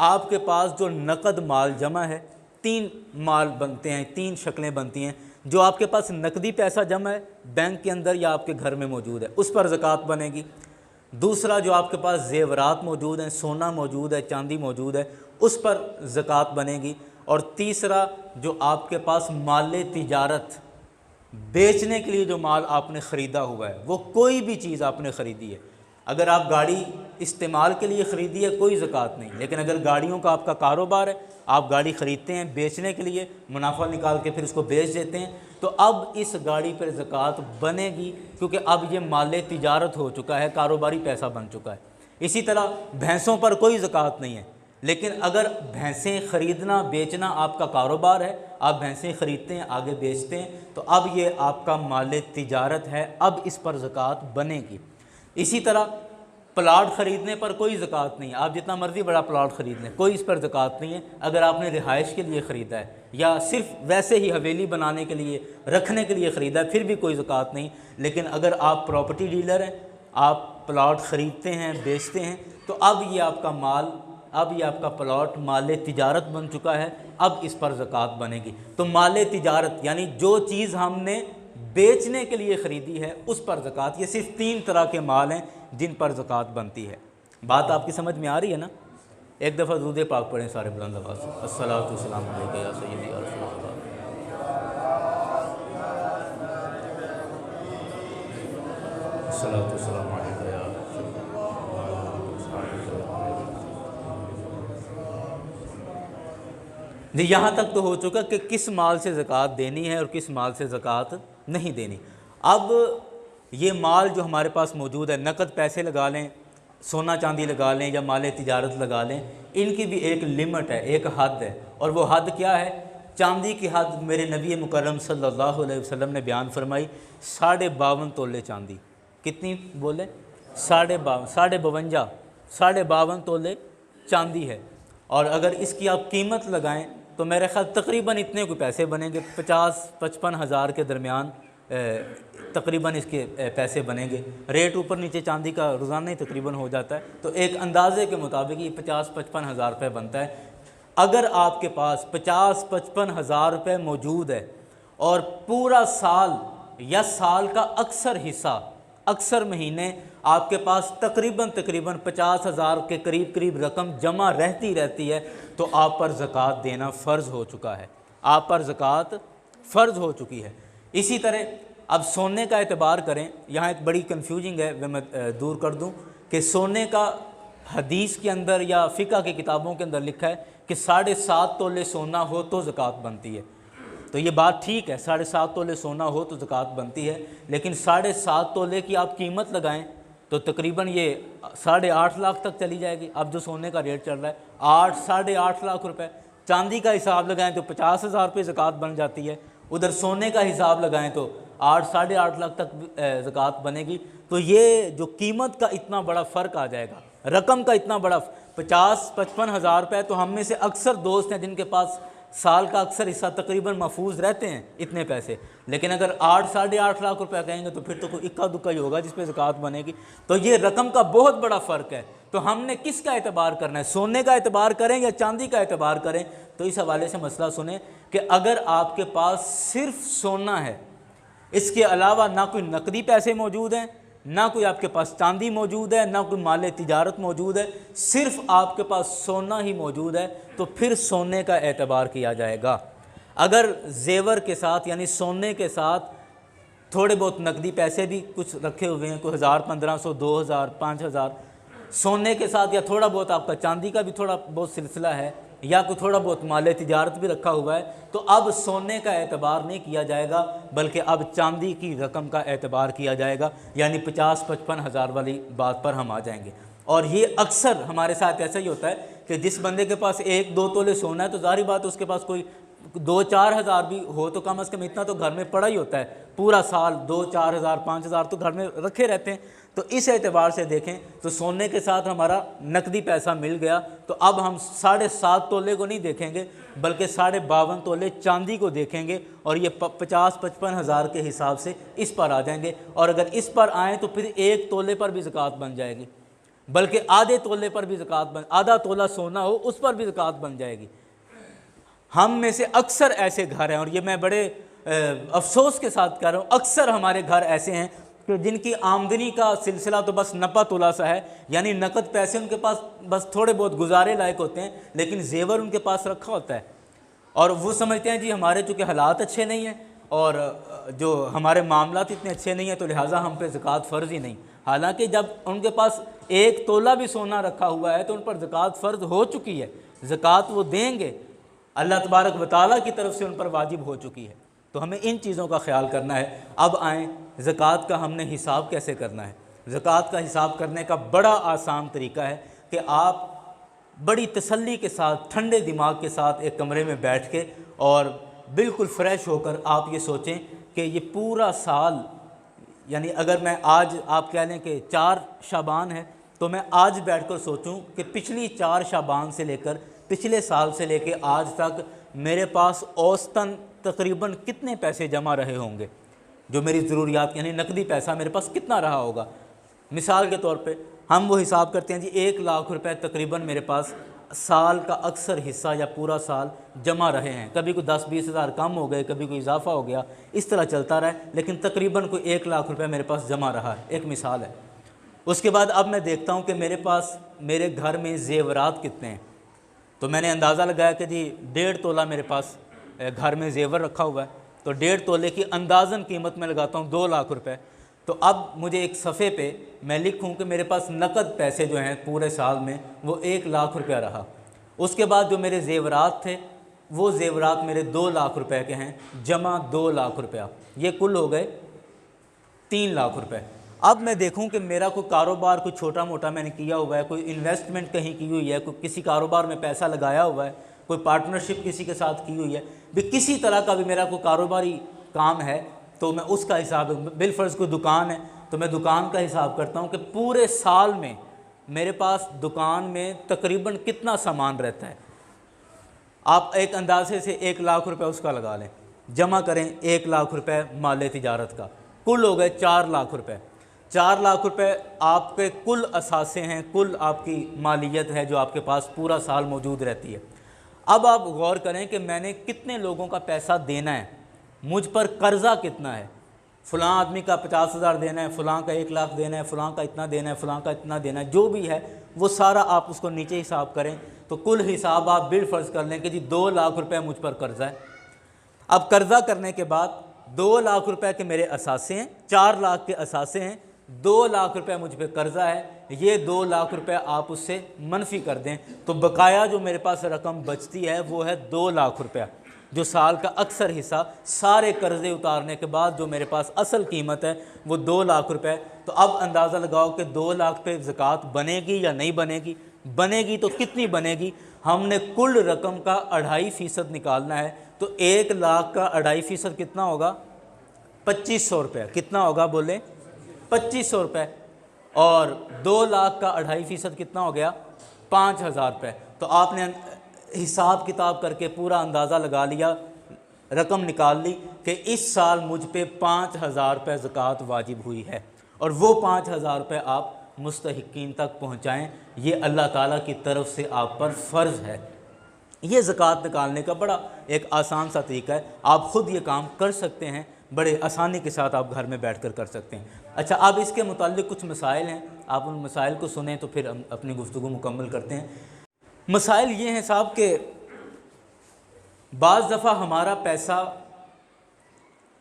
آپ کے پاس جو نقد مال جمع ہے، 3 مال بنتے ہیں، 3 شکلیں بنتی ہیں۔ جو آپ کے پاس نقدی پیسہ جمع ہے بینک کے اندر یا آپ کے گھر میں موجود ہے، اس پر زکوٰۃ بنے گی۔ دوسرا، جو آپ کے پاس زیورات موجود ہیں، سونا موجود ہے، چاندی موجود ہے، اس پر زکوٰۃ بنے گی۔ اور تیسرا، جو آپ کے پاس مال تجارت، بیچنے کے لیے جو مال آپ نے خریدا ہوا ہے، وہ کوئی بھی چیز آپ نے خریدی ہے، اگر آپ گاڑی استعمال کے لیے خریدی ہے کوئی زکوٰۃ نہیں، لیکن اگر گاڑیوں کا آپ کا کاروبار ہے، آپ گاڑی خریدتے ہیں بیچنے کے لیے، منافع نکال کے پھر اس کو بیچ دیتے ہیں، تو اب اس گاڑی پر زکوٰۃ بنے گی، کیونکہ اب یہ مال تجارت ہو چکا ہے، کاروباری پیسہ بن چکا ہے۔ اسی طرح بھینسوں پر کوئی زکوٰۃ نہیں ہے، لیکن اگر بھینسیں خریدنا بیچنا آپ کا کاروبار ہے، آپ بھینسیں خریدتے ہیں آگے بیچتے ہیں، تو اب یہ آپ کا مال تجارت ہے، اب اس پر زکوٰۃ بنے گی۔ اسی طرح پلاٹ خریدنے پر کوئی زکوٰۃ نہیں ہے، آپ جتنا مرضی بڑا پلاٹ خرید لیں، کوئی اس پر زکوٰۃ نہیں ہے۔ اگر آپ نے رہائش کے لیے خریدا ہے یا صرف ویسے ہی حویلی بنانے کے لیے رکھنے کے لیے خریدا ہے، پھر بھی کوئی زکوٰۃ نہیں۔ لیکن اگر آپ پراپرٹی ڈیلر ہیں، آپ پلاٹ خریدتے ہیں بیچتے ہیں، تو اب یہ آپ کا مال، اب یہ آپ کا پلاٹ مال تجارت بن چکا ہے، اب اس پر زکوٰۃ بنے گی۔ تو مال تجارت یعنی جو چیز ہم نے بیچنے کے لیے خریدی ہے اس پر زکوٰۃ۔ یہ صرف 3 طرح کے مال ہیں جن پر زکوٰۃ بنتی ہے۔ بات آپ کی سمجھ میں آ رہی ہے نا؟ ایک دفعہ درود پاک پڑھیں سارے بلند آواز سے، الصلاۃ والسلام علیک یا سیدی یا رسول اللہ۔ الصلاۃ والسلام علیک یا جی، یہاں تک تو ہو چکا کہ کس مال سے زکوٰۃ دینی ہے اور کس مال سے زکوٰۃ نہیں دینی۔ اب یہ مال جو ہمارے پاس موجود ہے، نقد پیسے لگا لیں، سونا چاندی لگا لیں یا مال تجارت لگا لیں، ان کی بھی ایک لمٹ ہے، ایک حد ہے، اور وہ حد کیا ہے؟ چاندی کی حد میرے نبی مکرم صلی اللہ علیہ وسلم نے بیان فرمائی، 52.5 تولے چاندی۔ کتنی بولے؟ 52.5 52 تولے چاندی ہے، اور اگر اس کی آپ قیمت لگائیں تو میرے خیال تقریباً اتنے کوئی پیسے بنیں گے، 50-55 ہزار کے درمیان تقریباً اس کے پیسے بنیں گے۔ ریٹ اوپر نیچے چاندی کا روزانہ ہی تقریباً ہو جاتا ہے، تو ایک اندازے کے مطابق یہ 50-55 ہزار روپے بنتا ہے۔ اگر آپ کے پاس 50-55 ہزار روپے موجود ہے اور پورا سال یا سال کا اکثر حصہ، اکثر مہینے آپ کے پاس تقریباً 50 ہزار کے قریب رقم جمع رہتی ہے، تو آپ پر زکوٰۃ دینا فرض ہو چکا ہے، آپ پر زکوٰۃ فرض ہو چکی ہے۔ اسی طرح اب سونے کا اعتبار کریں، یہاں ایک بڑی کنفیوژنگ ہے، وہ میں دور کر دوں کہ سونے کا حدیث کے اندر یا فقہ کی کتابوں کے اندر لکھا ہے کہ 7.5 تولے سونا ہو تو زکوٰۃ بنتی ہے۔ تو یہ بات ٹھیک ہے، 7.5 تولے سونا ہو تو زکوٰۃ بنتی ہے، لیکن 7.5 تولے کی آپ قیمت لگائیں تو تقریباً یہ 8.5 لاکھ تک چلی جائے گی۔ اب جو سونے کا ریٹ چل رہا ہے 8-8.5 لاکھ روپے، چاندی کا حساب لگائیں تو 50 ہزار روپے زکوٰۃ بن جاتی ہے، ادھر سونے کا حساب لگائیں تو 8-8.5 لاکھ تک زکوٰۃ بنے گی۔ تو یہ جو قیمت کا اتنا بڑا فرق آ جائے گا، رقم کا اتنا بڑا 50-55 ہزار روپے، تو ہم میں سے اکثر دوست ہیں جن کے پاس سال کا اکثر حصہ تقریباً محفوظ رہتے ہیں اتنے پیسے، لیکن اگر 8-8.5 لاکھ روپے کہیں گے تو پھر تو کوئی اکا دکا ہی ہوگا جس پہ زکوٰۃ بنے گی۔ تو یہ رقم کا بہت بڑا فرق ہے، تو ہم نے کس کا اعتبار کرنا ہے؟ سونے کا اعتبار کریں یا چاندی کا اعتبار کریں؟ تو اس حوالے سے مسئلہ سنیں کہ اگر آپ کے پاس صرف سونا ہے، اس کے علاوہ نہ کوئی نقدی پیسے موجود ہیں، نہ کوئی آپ کے پاس چاندی موجود ہے، نہ کوئی مال تجارت موجود ہے، صرف آپ کے پاس سونا ہی موجود ہے، تو پھر سونے کا اعتبار کیا جائے گا۔ اگر زیور کے ساتھ یعنی سونے کے ساتھ تھوڑے بہت نقدی پیسے بھی کچھ رکھے ہوئے ہیں، کوئی 1000 1500 2000 5000 سونے کے ساتھ، یا تھوڑا بہت آپ کا چاندی کا بھی تھوڑا بہت سلسلہ ہے، یا کوئی تھوڑا بہت مال تجارت بھی رکھا ہوا ہے، تو اب سونے کا اعتبار نہیں کیا جائے گا، بلکہ اب چاندی کی رقم کا اعتبار کیا جائے گا، یعنی 50-55 ہزار والی بات پر ہم آ جائیں گے۔ اور یہ اکثر ہمارے ساتھ ایسا ہی ہوتا ہے کہ جس بندے کے پاس 1-2 تولے سونا ہے تو ظاہری بات اس کے پاس کوئی 2-4 ہزار بھی ہو تو کم از کم اتنا تو گھر میں پڑا ہی ہوتا ہے، پورا سال 2-4 ہزار 5 ہزار تو گھر میں رکھے رہتے ہیں۔ تو اس اعتبار سے دیکھیں تو سونے کے ساتھ ہمارا نقدی پیسہ مل گیا، تو اب ہم 7.5 تولے کو نہیں دیکھیں گے بلکہ 52.5 تولے چاندی کو دیکھیں گے، اور یہ 50-55 ہزار کے حساب سے اس پر آ جائیں گے۔ اور اگر اس پر آئیں تو پھر 1 تولے پر بھی زکوٰۃ بن جائے گی، بلکہ آدھے تولے پر بھی زکوٰۃ آدھا تولہ سونا ہو اس پر بھی زکوٰۃ بن جائے گی۔ ہم میں سے اکثر ایسے گھر ہیں، اور یہ میں بڑے افسوس کے ساتھ کہہ رہا ہوں، اکثر ہمارے گھر ایسے ہیں کہ جن کی آمدنی کا سلسلہ تو بس نپا تلا سا ہے، یعنی نقد پیسے ان کے پاس بس تھوڑے بہت گزارے لائق ہوتے ہیں، لیکن زیور ان کے پاس رکھا ہوتا ہے، اور وہ سمجھتے ہیں جی ہمارے چونکہ حالات اچھے نہیں ہیں اور جو ہمارے معاملات اتنے اچھے نہیں ہیں تو لہٰذا ہم پہ زکوٰۃ فرض ہی نہیں۔ حالانکہ جب ان کے پاس 1 تولہ بھی سونا رکھا ہوا ہے تو ان پر زکوٰۃ فرض ہو چکی ہے، زکوٰۃ وہ دیں گے، اللہ تبارک و تعالیٰ کی طرف سے ان پر واجب ہو چکی ہے۔ تو ہمیں ان چیزوں کا خیال کرنا ہے۔ اب آئیں زکوٰۃ کا ہم نے حساب کیسے کرنا ہے۔ زکوٰۃ کا حساب کرنے کا بڑا آسان طریقہ ہے کہ آپ بڑی تسلی کے ساتھ، ٹھنڈے دماغ کے ساتھ ایک کمرے میں بیٹھ کے اور بالکل فریش ہو کر آپ یہ سوچیں کہ یہ پورا سال، یعنی اگر میں آج آپ کہہ لیں کہ 4 شعبان ہے تو میں آج بیٹھ کر سوچوں کہ پچھلی 4 شعبان سے لے کر پچھلے سال سے لے کے آج تک میرے پاس اوسطاً تقریباً کتنے پیسے جمع رہے ہوں گے، جو میری ضروریات یعنی نقدی پیسہ میرے پاس کتنا رہا ہوگا۔ مثال کے طور پہ ہم وہ حساب کرتے ہیں جی 1 لاکھ روپے تقریباً میرے پاس سال کا اکثر حصہ یا پورا سال جمع رہے ہیں، کبھی کوئی 10-20 ہزار کم ہو گئے، کبھی کوئی اضافہ ہو گیا، اس طرح چلتا رہا ہے، لیکن تقریباً کوئی 1 لاکھ روپے میرے پاس جمع رہا ہے، ایک مثال ہے۔ اس کے بعد اب میں دیکھتا ہوں کہ میرے پاس میرے گھر میں زیورات کتنے ہیں، تو میں نے اندازہ لگایا کہ جی 1.5 تولہ میرے پاس گھر میں زیور رکھا ہوا ہے، تو 1.5 تولے کی اندازاً قیمت میں لگاتا ہوں 2 لاکھ روپے۔ تو اب مجھے ایک صفحے پہ میں لکھوں کہ میرے پاس نقد پیسے جو ہیں پورے سال میں وہ 1 لاکھ روپیہ رہا۔ اس کے بعد جو میرے زیورات تھے وہ زیورات میرے 2 لاکھ روپے کے ہیں، جمع 2 لاکھ روپیہ، یہ کل ہو گئے 3 لاکھ روپے۔ اب میں دیکھوں کہ میرا کوئی کاروبار کوئی چھوٹا موٹا میں نے کیا ہوا ہے، کوئی انویسٹمنٹ کہیں کی ہوئی ہے، کوئی کسی کاروبار میں پیسہ لگایا ہوا ہے، کوئی پارٹنرشپ کسی کے ساتھ کی ہوئی ہے، بھی کسی طرح کا بھی میرا کوئی کاروباری کام ہے تو میں اس کا حساب، بالفرض کوئی دکان ہے تو میں دکان کا حساب کرتا ہوں کہ پورے سال میں میرے پاس دکان میں تقریباً کتنا سامان رہتا ہے۔ آپ ایک اندازے سے 1 لاکھ روپے اس کا لگا لیں، جمع کریں 1 لاکھ روپے مال تجارت کا، کل ہو گئے 4 لاکھ روپے۔ 4 لاکھ روپے آپ کے کل اثاثے ہیں، کل آپ کی مالیت ہے جو آپ کے پاس پورا سال موجود رہتی ہے۔ اب آپ غور کریں کہ میں نے کتنے لوگوں کا پیسہ دینا ہے، مجھ پر قرضہ کتنا ہے، فلاں آدمی کا 50 ہزار دینا ہے، فلاں کا 1 لاکھ دینا ہے، فلاں کا اتنا دینا ہے، فلاں کا اتنا دینا ہے، جو بھی ہے وہ سارا آپ اس کو نیچے حساب کریں تو کل حساب آپ بالفرض کر لیں کہ جی 2 لاکھ روپے مجھ پر قرضہ ہے۔ اب قرضہ کرنے کے بعد 2 لاکھ روپے کے میرے اثاثے ہیں، 4 لاکھ کے اثاثے ہیں، 2 لاکھ روپے مجھ پہ قرضہ ہے، یہ 2 لاکھ روپے آپ اس سے منفی کر دیں تو بقایا جو میرے پاس رقم بچتی ہے وہ ہے 2 لاکھ روپے، جو سال کا اکثر حصہ سارے قرضے اتارنے کے بعد جو میرے پاس اصل قیمت ہے وہ 2 لاکھ روپے۔ تو اب اندازہ لگاؤ کہ 2 لاکھ پہ زکوٰۃ بنے گی یا نہیں بنے گی، بنے گی تو کتنی بنے گی۔ ہم نے کل رقم کا 2.5% نکالنا ہے، تو 1 لاکھ کا 2.5% کتنا ہوگا، 2500 روپے۔ کتنا ہوگا بولیں، 2500 روپے، اور 2 لاکھ کا 2.5% کتنا ہو گیا، 5000 روپے۔ تو آپ نے حساب کتاب کر کے پورا اندازہ لگا لیا، رقم نکال لی کہ اس سال مجھ پہ 5000 روپے زکوٰۃ واجب ہوئی ہے، اور وہ 5000 روپے آپ مستحقین تک پہنچائیں، یہ اللہ تعالیٰ کی طرف سے آپ پر فرض ہے۔ یہ زکوٰۃ نکالنے کا بڑا ایک آسان سا طریقہ ہے، آپ خود یہ کام کر سکتے ہیں، بڑے آسانی کے ساتھ آپ گھر میں بیٹھ کر کر سکتے ہیں۔ اچھا، اب اس کے متعلق کچھ مسائل ہیں، آپ ان مسائل کو سنیں تو پھر ہم اپنی گفتگو مکمل کرتے ہیں۔ مسائل یہ ہیں صاحب کہ بعض دفعہ ہمارا پیسہ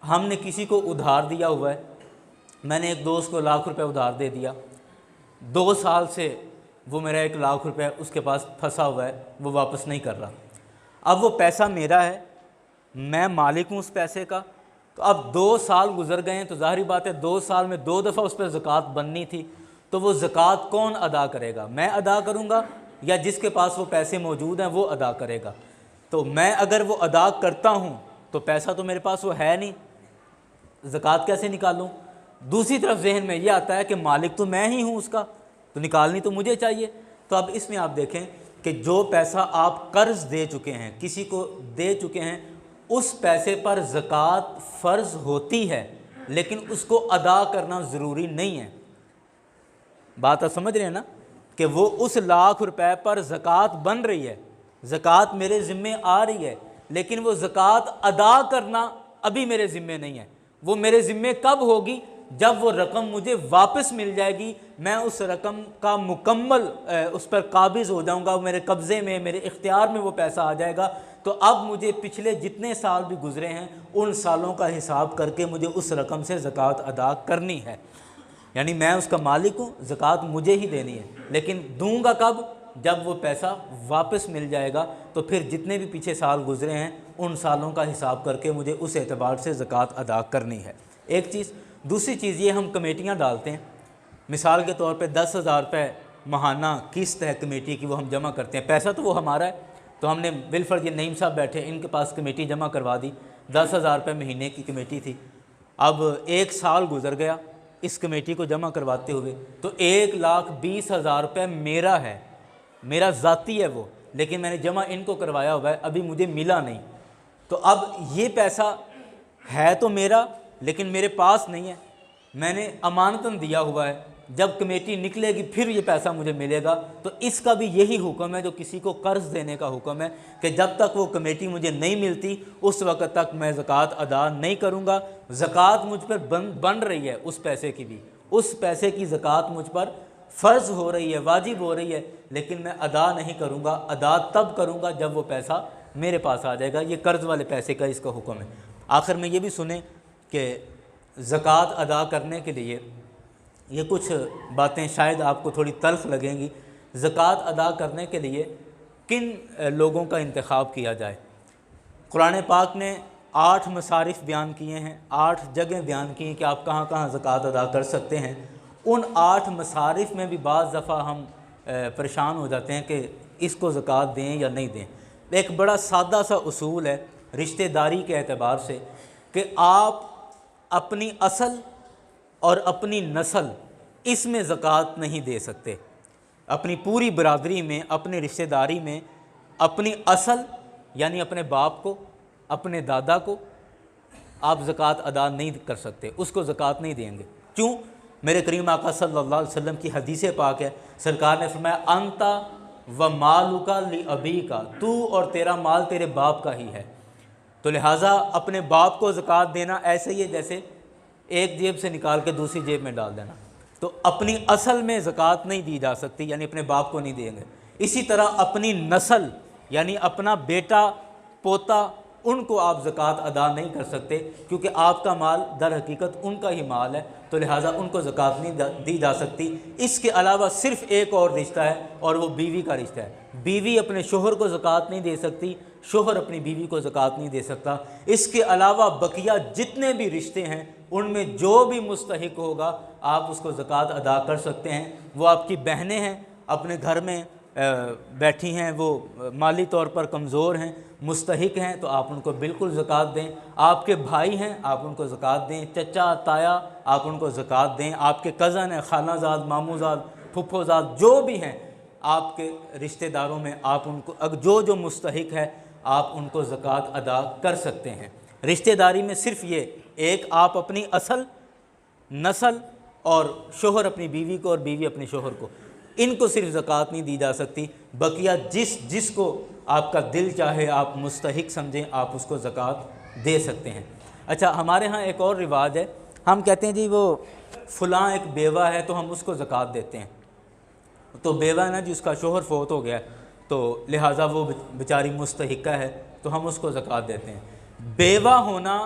ہم نے کسی کو ادھار دیا ہوا ہے، میں نے ایک دوست کو 1,00,000 روپے ادھار دے دیا، 2 سال سے وہ میرا 1,00,000 روپے اس کے پاس پھنسا ہوا ہے، وہ واپس نہیں کر رہا۔ اب وہ پیسہ میرا ہے، میں مالک ہوں اس پیسے کا، تو اب 2 سال گزر گئے ہیں، تو ظاہری بات ہے 2 سال میں 2 دفعہ اس پہ زکوٰۃ بننی تھی، تو وہ زکوٰۃ کون ادا کرے گا؟ میں ادا کروں گا یا جس کے پاس وہ پیسے موجود ہیں وہ ادا کرے گا؟ تو میں اگر وہ ادا کرتا ہوں تو پیسہ تو میرے پاس وہ ہے نہیں، زکوٰۃ کیسے نکالوں؟ دوسری طرف ذہن میں یہ آتا ہے کہ مالک تو میں ہی ہوں اس کا، تو نکالنی تو مجھے چاہیے۔ تو اب اس میں آپ دیکھیں کہ جو پیسہ آپ قرض دے چکے ہیں، کسی کو دے چکے ہیں، اس پیسے پر زکوٰۃ فرض ہوتی ہے، لیکن اس کو ادا کرنا ضروری نہیں ہے۔ بات آپ سمجھ رہے ہیں نا کہ وہ اس 1,00,000 روپے پر زکوٰۃ بن رہی ہے، زکوٰۃ میرے ذمے آ رہی ہے، لیکن وہ زکوٰۃ ادا کرنا ابھی میرے ذمے نہیں ہے۔ وہ میرے ذمے کب ہوگی؟ جب وہ رقم مجھے واپس مل جائے گی، میں اس رقم کا مکمل اس پر قابض ہو جاؤں گا، میرے قبضے میں، میرے اختیار میں وہ پیسہ آ جائے گا، تو اب مجھے پچھلے جتنے سال بھی گزرے ہیں ان سالوں کا حساب کر کے مجھے اس رقم سے زکوٰۃ ادا کرنی ہے۔ یعنی میں اس کا مالک ہوں، زکوٰۃ مجھے ہی دینی ہے، لیکن دوں گا کب؟ جب وہ پیسہ واپس مل جائے گا، تو پھر جتنے بھی پیچھے سال گزرے ہیں ان سالوں کا حساب کر کے مجھے اس اعتبار سے زکوٰۃ ادا کرنی ہے۔ ایک چیز۔ دوسری چیز یہ، ہم کمیٹیاں ڈالتے ہیں، مثال کے طور پہ 10,000 روپے ماہانہ قسط ہے کمیٹی کی، وہ ہم جمع کرتے ہیں، پیسہ تو وہ ہمارا ہے، تو ہم نے بالفرض یہ نعیم صاحب بیٹھے، ان کے پاس کمیٹی جمع کروا دی، 10,000 روپے مہینے کی کمیٹی تھی۔ اب 1 سال گزر گیا اس کمیٹی کو جمع کرواتے ہوئے، تو 1,20,000 روپے میرا ہے، میرا ذاتی ہے وہ، لیکن میں نے جمع ان کو کروایا ہوا ہے، ابھی مجھے ملا نہیں۔ تو اب یہ پیسہ ہے تو میرا، لیکن میرے پاس نہیں ہے، میں نے امانتاً دیا ہوا ہے، جب کمیٹی نکلے گی پھر یہ پیسہ مجھے ملے گا۔ تو اس کا بھی یہی حکم ہے جو کسی کو قرض دینے کا حکم ہے کہ جب تک وہ کمیٹی مجھے نہیں ملتی اس وقت تک میں زکوٰۃ ادا نہیں کروں گا۔ زکوٰۃ مجھ پر بن رہی ہے اس پیسے کی بھی، اس پیسے کی زکوٰۃ مجھ پر فرض ہو رہی ہے، واجب ہو رہی ہے، لیکن میں ادا نہیں کروں گا۔ ادا تب کروں گا جب وہ پیسہ میرے پاس آ جائے گا۔ یہ قرض والے پیسے کا اس کا حکم ہے۔ آخر میں یہ بھی سنیں کہ زکوٰۃ ادا کرنے کے لیے یہ کچھ باتیں شاید آپ کو تھوڑی تلخ لگیں گی۔ زکوٰۃ ادا کرنے کے لیے کن لوگوں کا انتخاب کیا جائے؟ قرآن پاک نے 8 مصارف بیان کیے ہیں، 8 جگہیں بیان کی ہیں کہ آپ کہاں کہاں زکوٰۃ ادا کر سکتے ہیں۔ ان 8 مصارف میں بھی بعض دفعہ ہم پریشان ہو جاتے ہیں کہ اس کو زکوٰۃ دیں یا نہیں دیں۔ ایک بڑا سادہ سا اصول ہے رشتہ داری کے اعتبار سے کہ آپ اپنی اصل اور اپنی نسل اس میں زکوٰۃ نہیں دے سکتے۔ اپنی پوری برادری میں، اپنی رشتہ داری میں اپنی اصل یعنی اپنے باپ کو، اپنے دادا کو آپ زکوٰۃ ادا نہیں کر سکتے، اس کو زکوٰۃ نہیں دیں گے۔ کیوں؟ میرے کریم آقا صلی اللہ علیہ وسلم کی حدیث پاک ہے، سرکار نے فرمایا انتا و مالک لابیک، تو اور تیرا مال تیرے باپ کا ہی ہے۔ تو لہٰذا اپنے باپ کو زکوٰۃ دینا ایسے ہی ہے جیسے ایک جیب سے نکال کے دوسری جیب میں ڈال دینا۔ تو اپنی اصل میں زکوٰۃ نہیں دی جا سکتی، یعنی اپنے باپ کو نہیں دیں گے۔ اسی طرح اپنی نسل یعنی اپنا بیٹا پوتا، ان کو آپ زکوٰۃ ادا نہیں کر سکتے، کیونکہ آپ کا مال در حقیقت ان کا ہی مال ہے، تو لہٰذا ان کو زکوٰۃ نہیں دی جا سکتی۔ اس کے علاوہ صرف ایک اور رشتہ ہے اور وہ بیوی کا رشتہ ہے۔ بیوی اپنے شوہر کو زکوٰۃ نہیں دے سکتی، شوہر اپنی بیوی کو زکوٰۃ نہیں دے سکتا۔ اس کے علاوہ بقیہ جتنے بھی رشتے ہیں ان میں جو بھی مستحق ہوگا آپ اس کو زکوٰۃ ادا کر سکتے ہیں۔ وہ آپ کی بہنیں ہیں، اپنے گھر میں بیٹھی ہیں، وہ مالی طور پر کمزور ہیں، مستحق ہیں، تو آپ ان کو بالکل زکوٰۃ دیں۔ آپ کے بھائی ہیں، آپ ان کو زکوٰۃ دیں، چچا تایا آپ ان کو زکوٰۃ دیں، آپ کے کزن ہیں، خالہ زاد، ماموں زاد، پھپھو زاد، جو بھی ہیں آپ کے رشتہ داروں میں، آپ ان کو جو مستحق ہے آپ ان کو زکوٰۃ ادا کر سکتے ہیں۔ رشتہ داری میں صرف یہ ایک، آپ اپنی اصل، نسل، اور شوہر اپنی بیوی کو اور بیوی اپنے شوہر کو، ان کو صرف زکوٰۃ نہیں دی جا سکتی۔ بقیہ جس کو آپ کا دل چاہے آپ مستحق سمجھیں آپ اس کو زکوٰۃ دے سکتے ہیں۔ اچھا، ہمارے ہاں ایک اور رواج ہے، ہم کہتے ہیں جی وہ فلاں ایک بیوہ ہے تو ہم اس کو زکوٰۃ دیتے ہیں، تو بیوہ ہے نا جی، اس کا شوہر فوت ہو گیا تو لہٰذا وہ بیچاری مستحقہ ہے تو ہم اس کو زکوٰۃ دیتے ہیں۔ بیوہ ہونا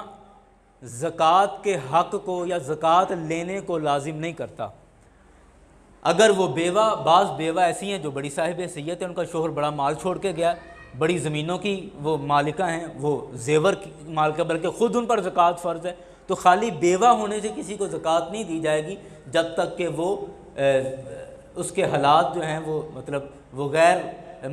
زکوٰۃ کے حق کو یا زکوٰۃ لینے کو لازم نہیں کرتا۔ اگر وہ بیوہ، بعض بیوہ ایسی ہیں جو بڑی صاحب حیثیت ہے، ان کا شوہر بڑا مال چھوڑ کے گیا، بڑی زمینوں کی وہ مالکہ ہیں، وہ زیور کی مالکہ، بلکہ خود ان پر زکوٰۃ فرض ہے، تو خالی بیوہ ہونے سے کسی کو زکوٰۃ نہیں دی جائے گی جب تک کہ وہ اس کے حالات جو ہیں وہ مطلب وہ غیر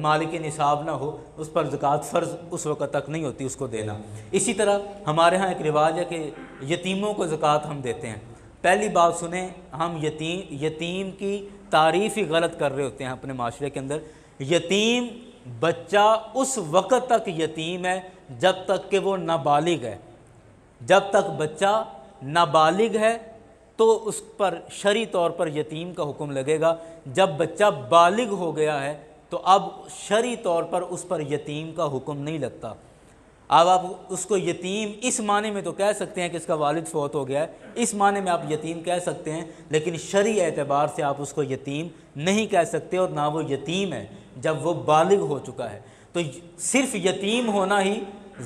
مالک نصاب نہ ہو، اس پر زکوٰۃ فرض اس وقت تک نہیں ہوتی اس کو دینا۔ اسی طرح ہمارے ہاں ایک رواج ہے کہ یتیموں کو زکوٰۃ ہم دیتے ہیں۔ پہلی بات سنیں، ہم یتیم کی تعریف ہی غلط کر رہے ہوتے ہیں اپنے معاشرے کے اندر۔ یتیم بچہ اس وقت تک یتیم ہے جب تک کہ وہ نابالغ ہے۔ جب تک بچہ نابالغ ہے تو اس پر شرعی طور پر یتیم کا حکم لگے گا۔ جب بچہ بالغ ہو گیا ہے تو اب شرعی طور پر اس پر یتیم کا حکم نہیں لگتا۔ اب آپ اس کو یتیم اس معنی میں تو کہہ سکتے ہیں کہ اس کا والد فوت ہو گیا ہے، اس معنی میں آپ یتیم کہہ سکتے ہیں، لیکن شرعی اعتبار سے آپ اس کو یتیم نہیں کہہ سکتے، اور نہ وہ یتیم ہے جب وہ بالغ ہو چکا ہے۔ تو صرف یتیم ہونا ہی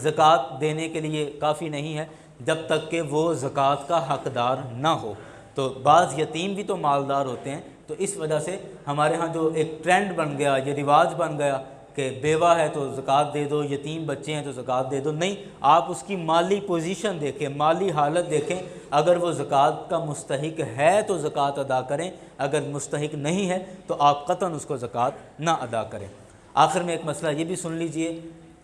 زکوٰۃ دینے کے لیے کافی نہیں ہے جب تک کہ وہ زکوٰۃ کا حقدار نہ ہو۔ تو بعض یتیم بھی تو مالدار ہوتے ہیں، تو اس وجہ سے ہمارے ہاں جو ایک ٹرینڈ بن گیا، یہ رواج بن گیا کہ بیوہ ہے تو زکوٰۃ دے دو، یتیم بچے ہیں تو زکوٰۃ دے دو۔ نہیں، آپ اس کی مالی پوزیشن دیکھیں، مالی حالت دیکھیں، اگر وہ زکوٰۃ کا مستحق ہے تو زکوٰۃ ادا کریں، اگر مستحق نہیں ہے تو آپ قطعاً اس کو زکوٰۃ نہ ادا کریں۔ آخر میں ایک مسئلہ یہ بھی سن لیجئے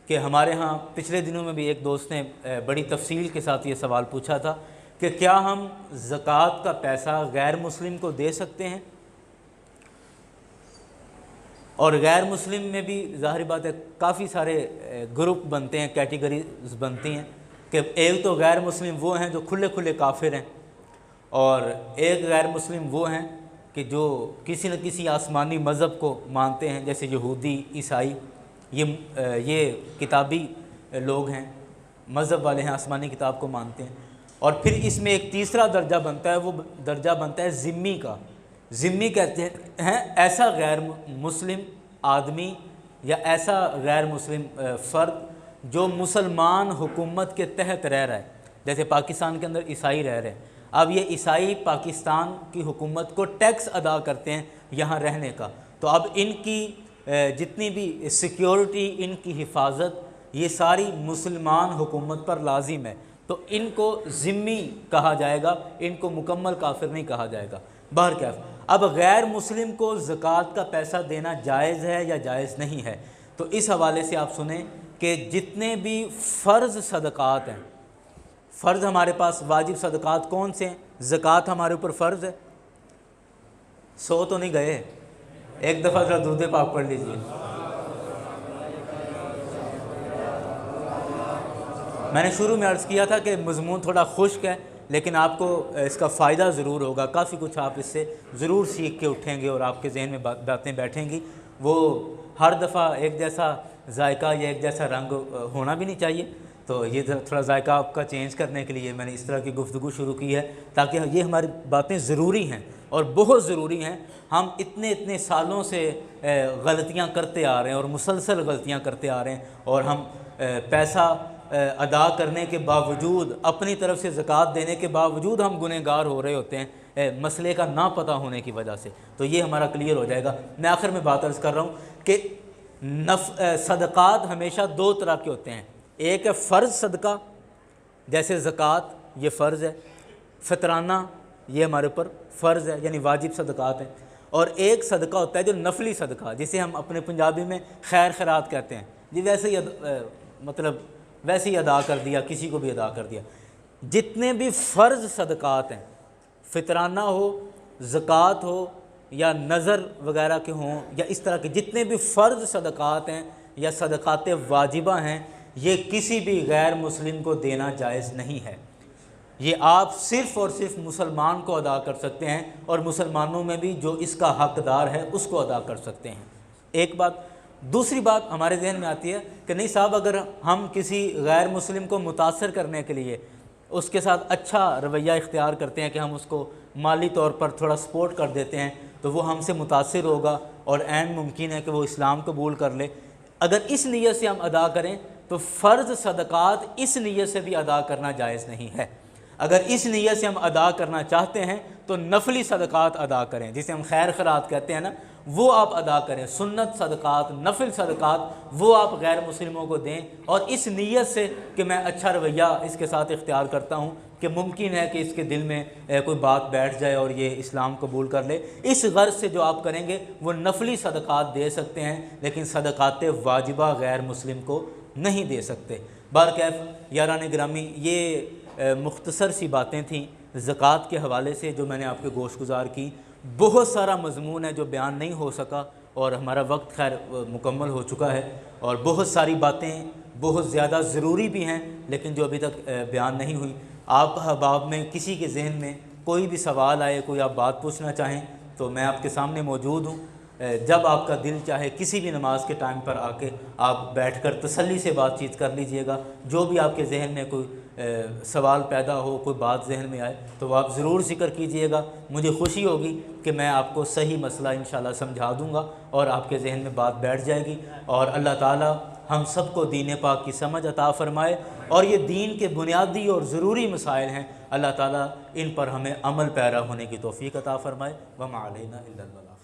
کہ ہمارے ہاں پچھلے دنوں میں بھی ایک دوست نے بڑی تفصیل کے ساتھ یہ سوال پوچھا تھا کہ کیا ہم زکوٰۃ کا پیسہ غیر مسلم کو دے سکتے ہیں؟ اور غیر مسلم میں بھی ظاہر بات ہے کافی سارے گروپ بنتے ہیں، کیٹیگریز بنتی ہیں کہ ایک تو غیر مسلم وہ ہیں جو کھلے کھلے کافر ہیں، اور ایک غیر مسلم وہ ہیں کہ جو کسی نہ کسی آسمانی مذہب کو مانتے ہیں، جیسے یہودی، عیسائی، یہ کتابی لوگ ہیں، مذہب والے ہیں، آسمانی کتاب کو مانتے ہیں۔ اور پھر اس میں ایک تیسرا درجہ بنتا ہے، وہ درجہ بنتا ہے ذمی کا۔ ذمی کہتے ہیں ایسا غیر مسلم آدمی یا ایسا غیر مسلم فرد جو مسلمان حکومت کے تحت رہ رہا ہے، جیسے پاکستان کے اندر عیسائی رہ رہے ہیں۔ اب یہ عیسائی پاکستان کی حکومت کو ٹیکس ادا کرتے ہیں یہاں رہنے کا، تو اب ان کی جتنی بھی سیکیورٹی، ان کی حفاظت، یہ ساری مسلمان حکومت پر لازم ہے، تو ان کو ذمی کہا جائے گا، ان کو مکمل کافر نہیں کہا جائے گا۔ بہرکیف اب غیر مسلم کو زکوٰۃ کا پیسہ دینا جائز ہے یا جائز نہیں ہے، تو اس حوالے سے آپ سنیں کہ جتنے بھی فرض صدقات ہیں، فرض ہمارے پاس واجب صدقات کون سے ہیں؟ زکوٰۃ ہمارے اوپر فرض ہے۔ 100 تو نہیں گئے، ایک دفعہ ذرا درود پاک پڑھ لیجیے۔ میں نے شروع میں عرض کیا تھا کہ مضمون تھوڑا خشک ہے، لیکن آپ کو اس کا فائدہ ضرور ہوگا، کافی کچھ آپ اس سے ضرور سیکھ کے اٹھیں گے اور آپ کے ذہن میں باتیں بیٹھیں گی۔ وہ ہر دفعہ ایک جیسا ذائقہ یا ایک جیسا رنگ ہونا بھی نہیں چاہیے، تو یہ تھوڑا ذائقہ آپ کا چینج کرنے کے لیے میں نے اس طرح کی گفتگو شروع کی ہے، تاکہ یہ ہماری باتیں ضروری ہیں اور بہت ضروری ہیں۔ ہم اتنے سالوں سے غلطیاں کرتے آ رہے ہیں اور مسلسل غلطیاں کرتے آ رہے ہیں، اور ہم پیسہ ادا کرنے کے باوجود، اپنی طرف سے زکوٰۃ دینے کے باوجود ہم گنہگار ہو رہے ہوتے ہیں مسئلے کا نہ پتہ ہونے کی وجہ سے۔ تو یہ ہمارا کلیئر ہو جائے گا۔ میں آخر میں بات عرض کر رہا ہوں کہ صدقات ہمیشہ دو طرح کے ہوتے ہیں، ایک ہے فرض صدقہ جیسے زکوٰۃ، یہ فرض ہے، فطرانہ یہ ہمارے اوپر فرض ہے، یعنی واجب صدقات ہیں، اور ایک صدقہ ہوتا ہے جو نفلی صدقہ، جسے ہم اپنے پنجابی میں خیر خیرات کہتے ہیں، جی ویسے ہی مطلب ویسے ہی ادا کر دیا، کسی کو بھی ادا کر دیا۔ جتنے بھی فرض صدقات ہیں، فطرانہ ہو، زکوٰۃ ہو یا نظر وغیرہ کے ہوں، یا اس طرح کے جتنے بھی فرض صدقات ہیں یا صدقات واجبہ ہیں، یہ کسی بھی غیر مسلم کو دینا جائز نہیں ہے۔ یہ آپ صرف اور صرف مسلمان کو ادا کر سکتے ہیں، اور مسلمانوں میں بھی جو اس کا حقدار ہے اس کو ادا کر سکتے ہیں۔ ایک بات۔ دوسری بات ہمارے ذہن میں آتی ہے کہ نہیں صاحب، اگر ہم کسی غیر مسلم کو متاثر کرنے کے لیے اس کے ساتھ اچھا رویہ اختیار کرتے ہیں کہ ہم اس کو مالی طور پر تھوڑا سپورٹ کر دیتے ہیں تو وہ ہم سے متاثر ہوگا اور عین ممکن ہے کہ وہ اسلام قبول کر لے، اگر اس نیت سے ہم ادا کریں تو فرض صدقات اس نیت سے بھی ادا کرنا جائز نہیں ہے۔ اگر اس نیت سے ہم ادا کرنا چاہتے ہیں تو نفلی صدقات ادا کریں، جسے ہم خیر خیرات کہتے ہیں نا، وہ آپ ادا کریں، سنت صدقات، نفل صدقات وہ آپ غیر مسلموں کو دیں، اور اس نیت سے کہ میں اچھا رویہ اس کے ساتھ اختیار کرتا ہوں کہ ممکن ہے کہ اس کے دل میں کوئی بات بیٹھ جائے اور یہ اسلام قبول کر لے، اس غرض سے جو آپ کریں گے وہ نفلی صدقات دے سکتے ہیں، لیکن صدقات واجبہ غیر مسلم کو نہیں دے سکتے۔ بہرکیف یاران گرامی، یہ مختصر سی باتیں تھیں زکوٰۃ کے حوالے سے جو میں نے آپ کے گوش گزار کی۔ بہت سارا مضمون ہے جو بیان نہیں ہو سکا اور ہمارا وقت خیر مکمل ہو چکا ہے، اور بہت ساری باتیں بہت زیادہ ضروری بھی ہیں لیکن جو ابھی تک بیان نہیں ہوئی۔ آپ احباب میں کسی کے ذہن میں کوئی بھی سوال آئے، کوئی آپ بات پوچھنا چاہیں تو میں آپ کے سامنے موجود ہوں۔ جب آپ کا دل چاہے کسی بھی نماز کے ٹائم پر آ کے آپ بیٹھ کر تسلی سے بات چیت کر لیجئے گا، جو بھی آپ کے ذہن میں کوئی سوال پیدا ہو، کوئی بات ذہن میں آئے تو وہ آپ ضرور ذکر کیجئے گا۔ مجھے خوشی ہوگی کہ میں آپ کو صحیح مسئلہ انشاءاللہ سمجھا دوں گا اور آپ کے ذہن میں بات بیٹھ جائے گی، اور اللہ تعالی ہم سب کو دین پاک کی سمجھ عطا فرمائے، اور یہ دین کے بنیادی اور ضروری مسائل ہیں، اللہ تعالی ان پر ہمیں عمل پیرا ہونے کی توفیق عطا فرمائے۔ وما علینا الا البلاغ۔